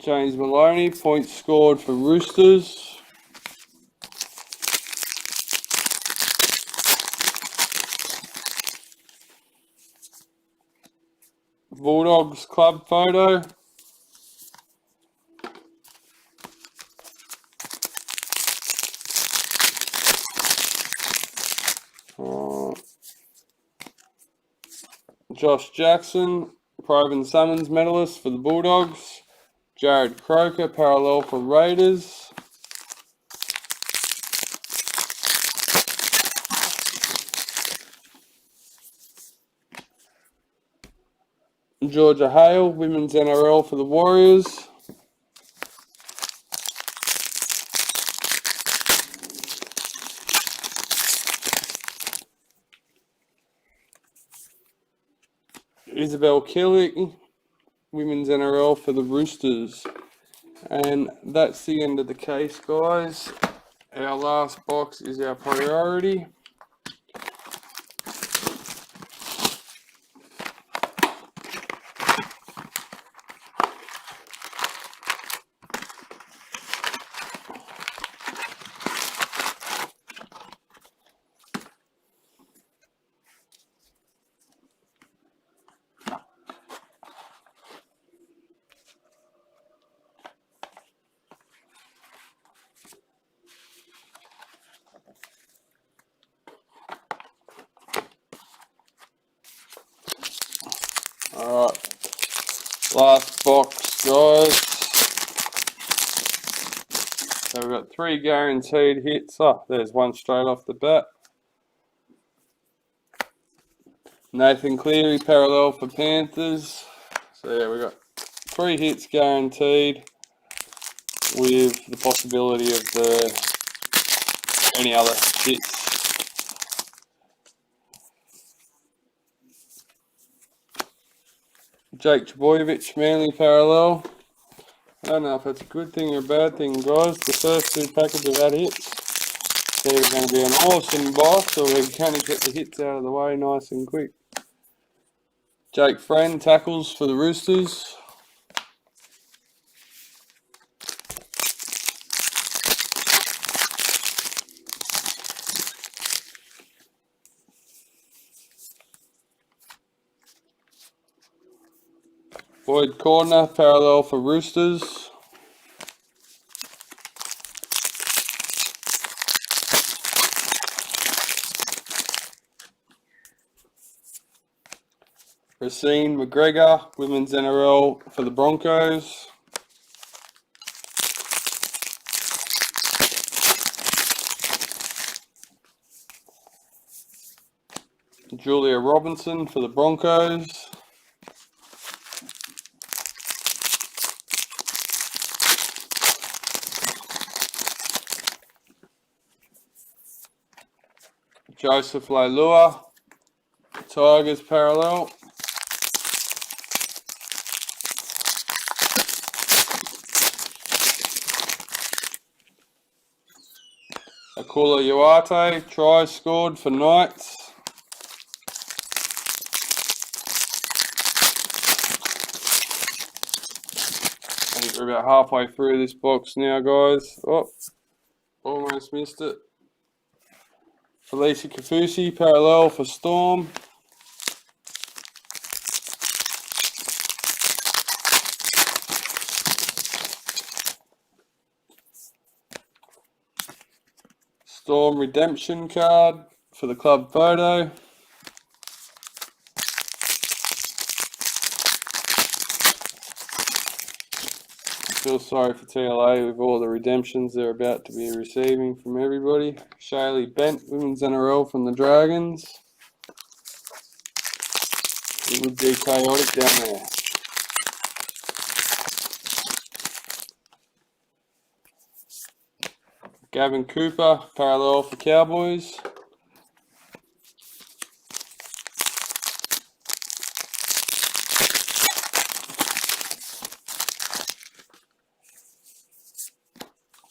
James Maloney, points scored for Roosters. Bulldogs club photo. Josh Jackson, Proven Summons medalist for the Bulldogs. Jared Croker, parallel for Raiders. Georgia Hale, Women's NRL for the Warriors. Isabel Killick, Women's NRL for the Roosters. And that's the end of the case, guys. Our last box is our priority. Alright, last box, guys. So we've got 3 guaranteed hits. Oh, there's one straight off the bat. Nathan Cleary, parallel for Panthers. So yeah, we've got 3 hits guaranteed with the possibility of any other hits. Jake Trbojevic, Manly parallel. I don't know if that's a good thing or a bad thing, guys. The first 2 packets have had hits. It's either going to be an awesome box or we're going to get the hits out of the way nice and quick. Jake Friend, tackles for the Roosters. Boyd Cordner, parallel for Roosters. Racine McGregor, Women's NRL for the Broncos. Julia Robinson for the Broncos. Joseph Leilua, Tigers parallel. Akula Uate, try scored for Knights. I think we're about halfway through this box now, guys. Oh, almost missed it. Felicia Kafusi, parallel for Storm. Storm redemption card for the club photo. I feel sorry for TLA with all the redemptions they're about to be receiving from everybody. Shaylee Bent, Women's NRL from the Dragons. It would be chaotic down there. Gavin Cooper, parallel for Cowboys.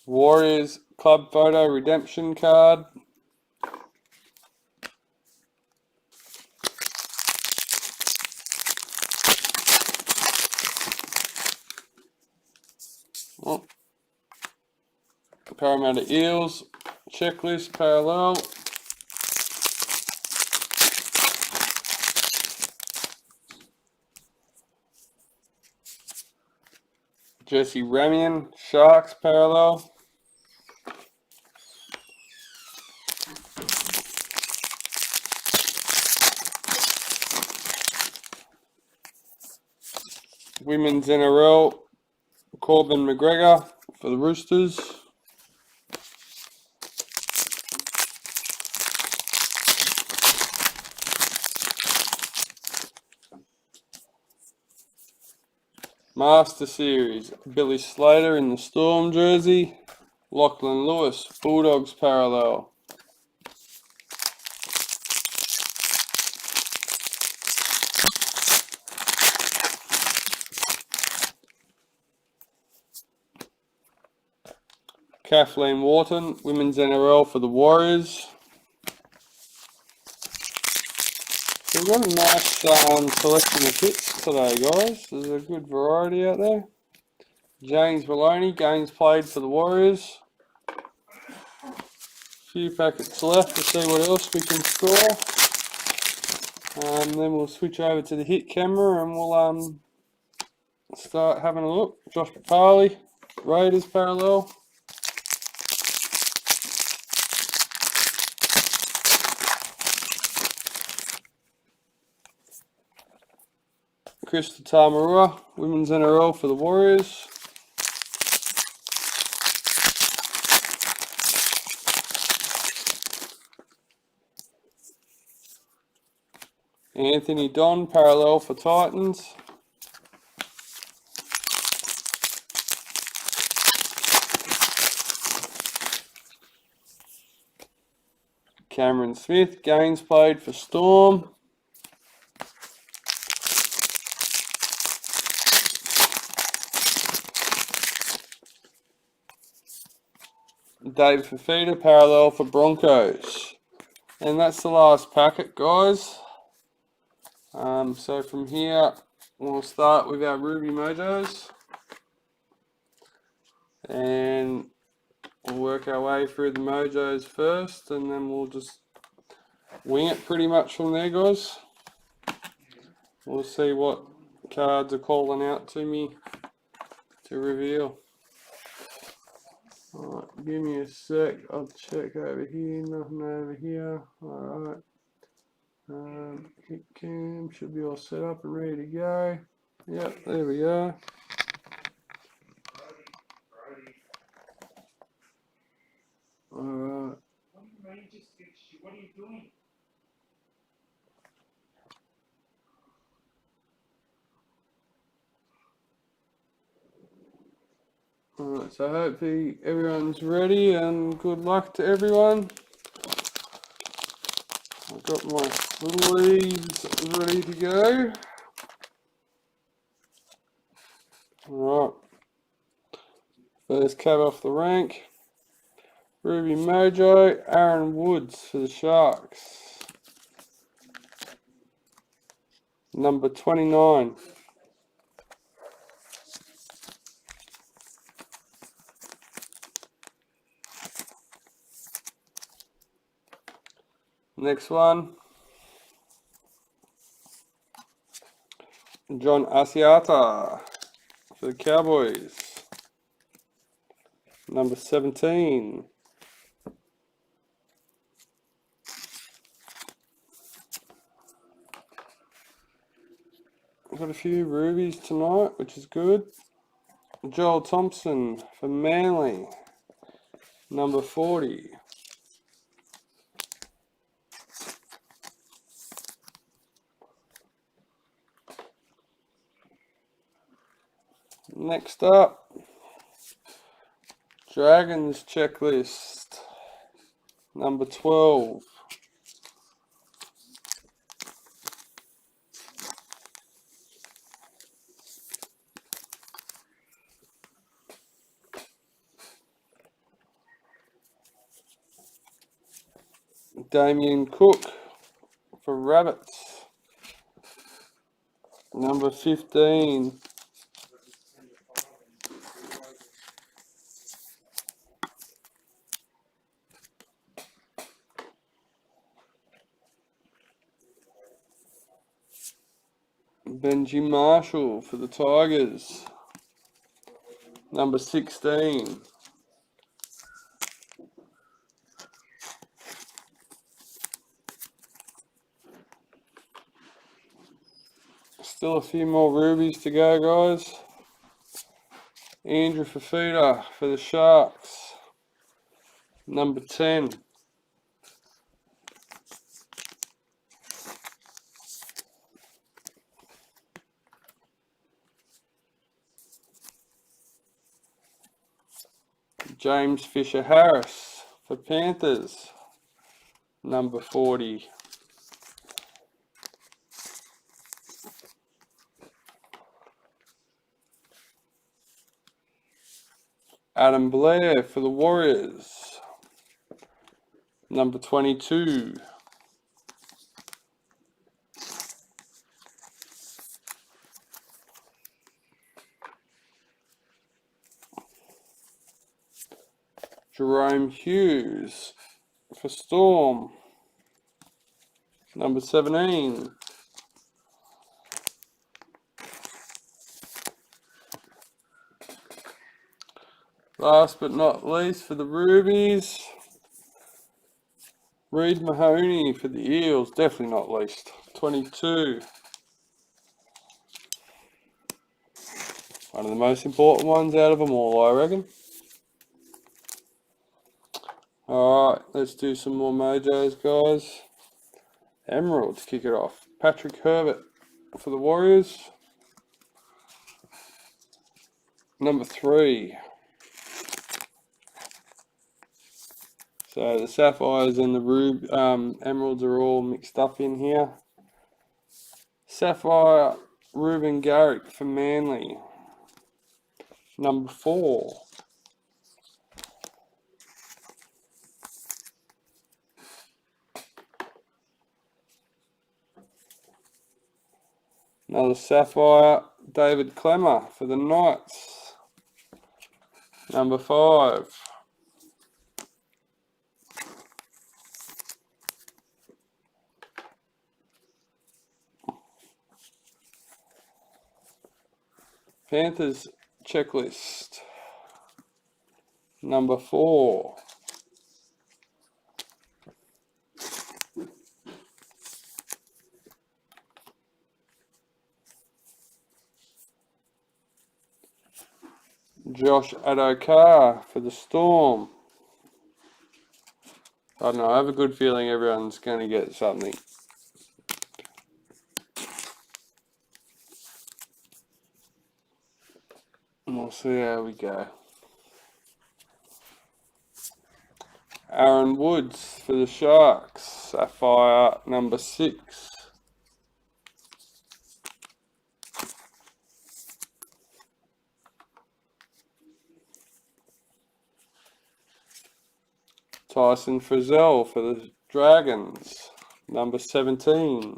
Warriors club photo redemption card. Oh. Parramatta Eels checklist parallel. Jesse Ramian Sharks parallel. Women's NRL Corbin McGregor for the Roosters. Master Series, Billy Slater in the Storm jersey. Lachlan Lewis, Bulldogs parallel. Kathleen Wharton, Women's NRL for the Warriors. So we've got a nice selection of hits today, guys. There's a good variety out there. James Maloney, games played for the Warriors. A few packets left to see what else we can score. Then we'll switch over to the hit camera and we'll start having a look. Josh Papali, Raiders parallel. Krista Tamarua, Women's NRL for the Warriors. Anthony Don, parallel for Titans. Cameron Smith, games played for Storm. David Fafita, parallel for Broncos. And that's the last packet, guys. So from here, we'll start with our Ruby Mojos. And we'll work our way through the Mojos first, and then we'll just wing it pretty much from there, guys. We'll see what cards are calling out to me to reveal. Alright, give me a sec. I'll check over here. Nothing over here. Alright. Hit cam should be all set up and ready to go. Yep, there we go. Alright. What are you doing? Alright, so hopefully everyone's ready and good luck to everyone. I've got my sleeves ready to go. Alright. First cab off the rank. Ruby Mojo, Aaron Woods for the Sharks. Number 29. Next one. John Asiata for the Cowboys. Number 17. We've got a few rubies tonight, which is good. Joel Thompson for Manly. Number 40. Next up, Dragons checklist. Number 12. Damien Cook for Rabbits. Number 15. Benji Marshall for the Tigers. Number 16. Still a few more rubies to go, guys. Andrew Fafita for the Sharks. Number 10. James Fisher-Harris for Panthers, number 40. Adam Blair for the Warriors, number 22. Jerome Hughes for Storm, number 17. Last but not least for the Rubies, Reid Mahoney for the Eels, definitely not least, 22. One of the most important ones out of them all, I reckon. Alright, let's do some more mojos, guys. Emerald to kick it off. Patrick Herbert for the Warriors, number 3. So the Sapphires and the Emeralds are all mixed up in here. Sapphire Ruben Garrick for Manly, number 4. Another Sapphire, David Clemmer for the Knights, number 5. Panthers checklist, number 4. Josh Adokar for the Storm. I don't know, I have a good feeling everyone's going to get something. And we'll see how we go. Aaron Woods for the Sharks, Sapphire number 6. Tyson Frizzell for the Dragons, number 17.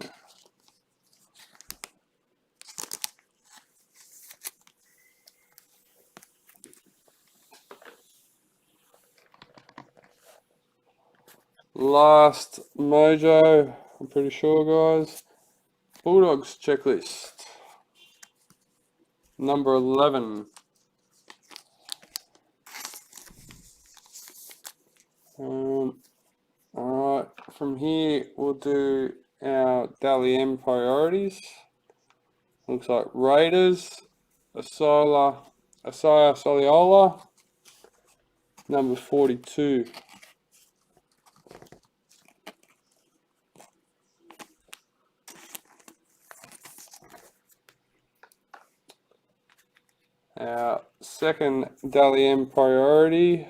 Last mojo, I'm pretty sure, guys. Bulldogs checklist, number 11. Alright, from here we'll do our Dally M priorities. Looks like Raiders, Asaya Soliola, number 42. Our second Dally M priority,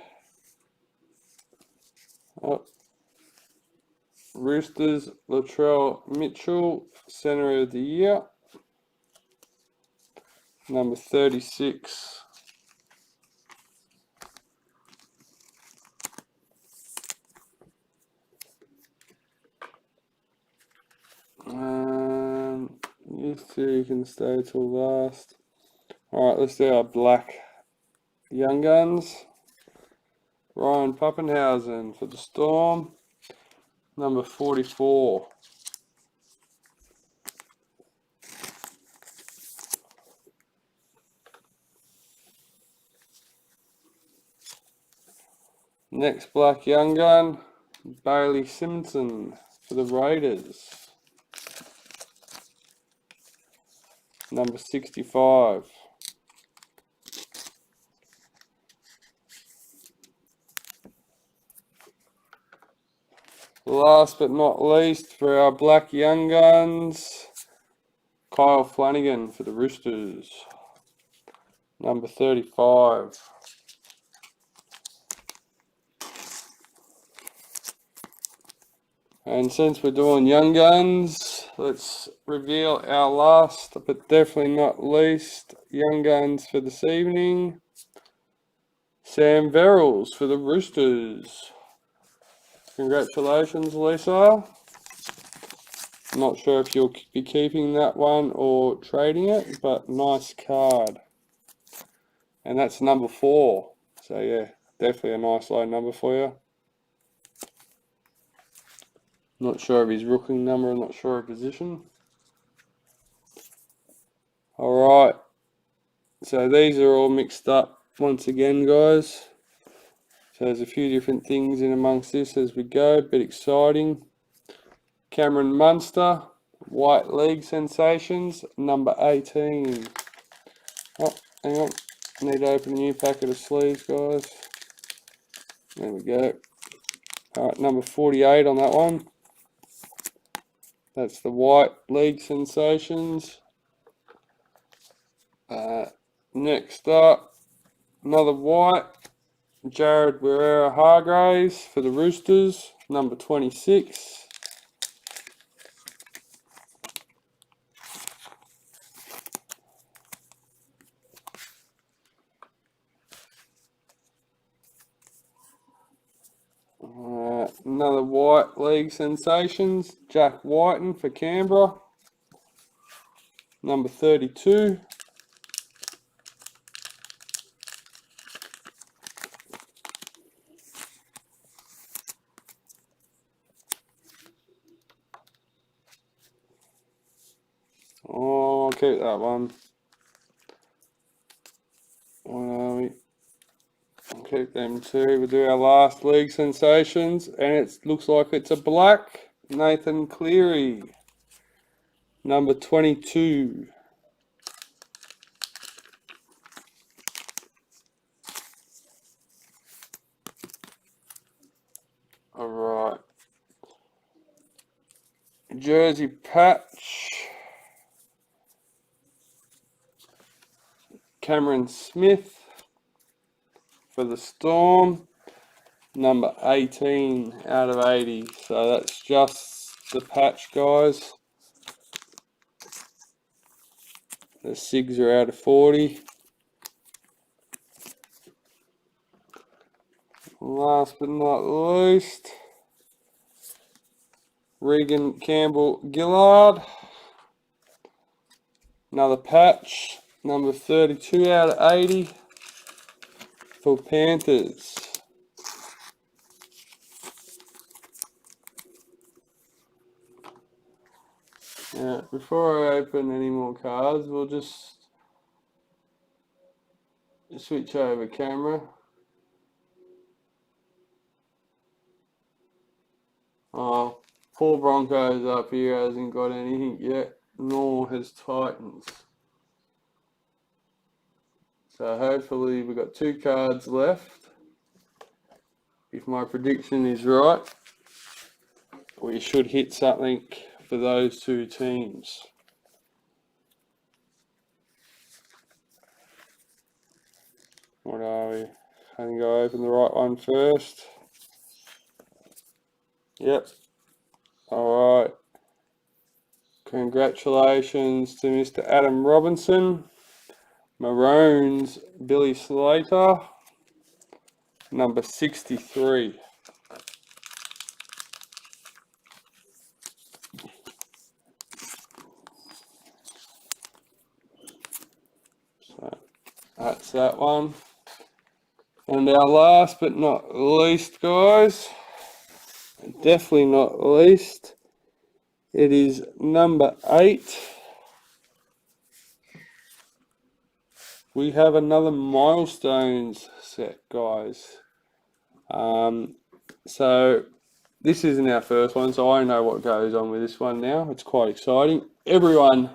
Roosters, Latrell Mitchell, Centre of the Year, number 36. You two can stay till last. Alright, let's do our black young guns. Ryan Pappenhausen for the Storm, number 44. Next black young gun, Bailey Simpson for the Raiders, number 65. Last but not least, for our black young guns, Kyle Flanagan for the Roosters, number 35. And since we're doing young guns, let's reveal our last, but definitely not least, young guns for this evening. Sam Verrills for the Roosters. Congratulations, Lisa. Not sure if you'll be keeping that one or trading it, but nice card. And that's number 4. So yeah, definitely a nice low number for you. Not sure of his rookie number, I'm not sure of position. Alright, so these are all mixed up once again, guys. So there's a few different things in amongst this as we go, bit exciting. Cameron Munster, White League Sensations, number 18. Oh, hang on, need to open a new packet of sleeves, guys. There we go. Alright, number 48 on that one. That's the White League Sensations. Next up, another white, Jared Weribone for the Roosters, number 26. Another White League Sensations, Jack Whiten for Canberra, number 32. Oh, I'll keep that one. Where are we? I'll keep them two. We'll do our last league sensations, and it looks like it's a black Nathan Cleary, number 22. Alright. Jersey patch. Cameron Smith for the Storm, number 18 out of 80. So that's just the patch, guys. The SIGs are out of 40. Last but not least, Regan Campbell Gillard, another patch, number 32 out of 80 for Panthers. Now, before I open any more cards, we'll just switch over camera. Oh, poor Broncos up here hasn't got anything yet, nor has Titans. So hopefully we've got 2 cards left. If my prediction is right, we should hit something for those 2 teams. What are we? I think I open the right one first. Yep. Alright. Congratulations to Mr. Adam Robinson. Maroons, Billy Slater, number 63. So that's that one. And our last but not least, guys, definitely not least, it is number 8. We have another milestones set, guys. So this isn't our first one, so I know what goes on with this one now. It's quite exciting. Everyone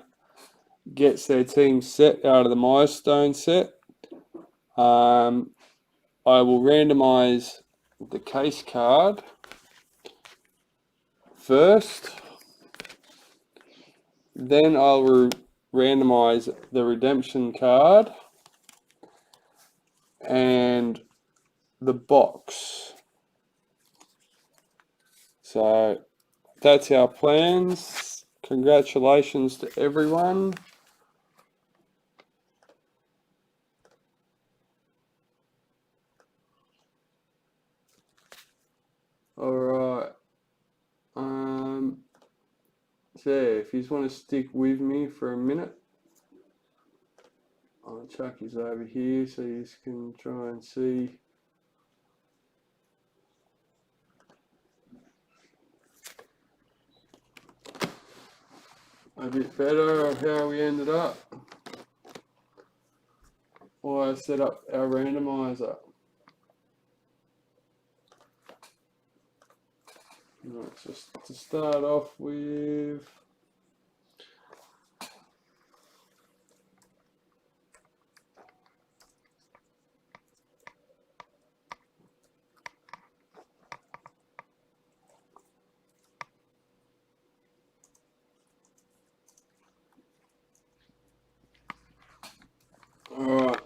gets their team set out of the milestone set. I will randomize the case card first. Then I'll randomize the redemption card and the box. So that's our plans. Congratulations to everyone. Alright. So if you just want to stick with me for a minute, I'll chuck his over here so you can try and see. A bit better of how we ended up. Why I set up our randomizer. Right, just to start off with. Alright.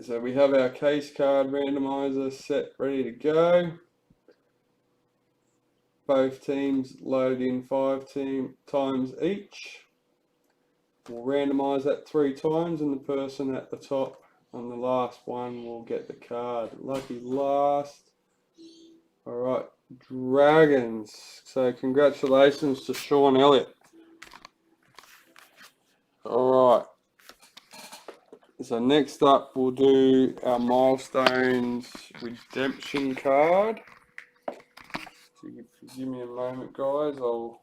So we have our case card randomizer set ready to go. Both teams loaded in 5 times each. We'll randomise that 3 times and the person at the top on the last one will get the card. Lucky last. Alright, Dragons. So congratulations to Shawn Elliott. Alright. So next up we'll do our milestones redemption card. So give me a moment, guys. I'll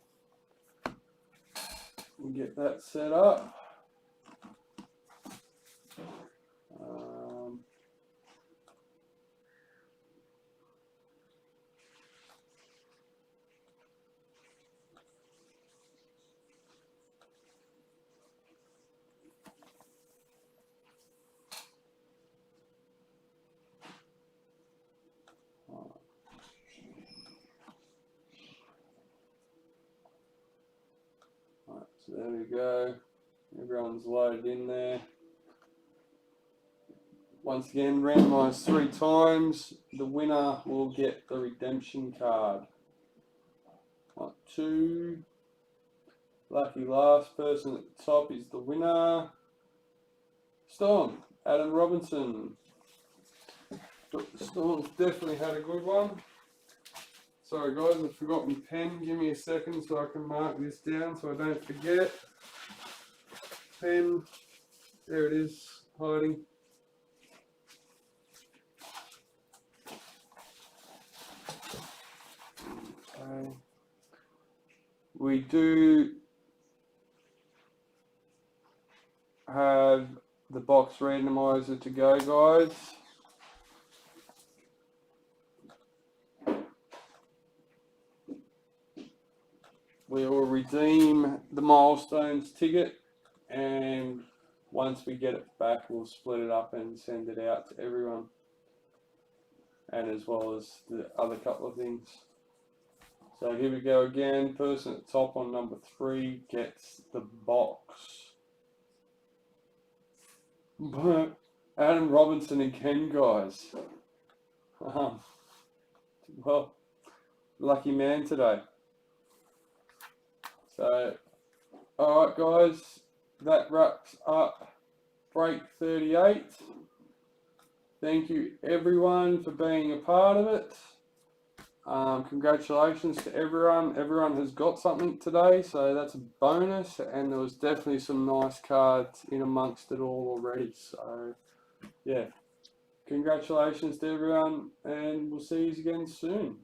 get that set up. So there we go. Everyone's loaded in there. Once again, randomised 3 times. The winner will get the redemption card. 1, 2. Lucky last person at the top is the winner. Storm, Adam Robinson. Storm's definitely had a good one. Sorry guys, I forgot my pen. Give me a second so I can mark this down so I don't forget. Pen, there it is, hiding. Okay. We do have the box randomizer to go, guys. We will redeem the milestones ticket, and once we get it back, we'll split it up and send it out to everyone, and as well as the other couple of things. So here we go again. Person at the top on number 3 gets the box. But Adam Robinson again, guys. Well, lucky man today. So, alright guys, that wraps up break 38. Thank you everyone for being a part of it. Congratulations to everyone. Everyone has got something today, so that's a bonus, and there was definitely some nice cards in amongst it all already. So, yeah, congratulations to everyone, and we'll see you again soon.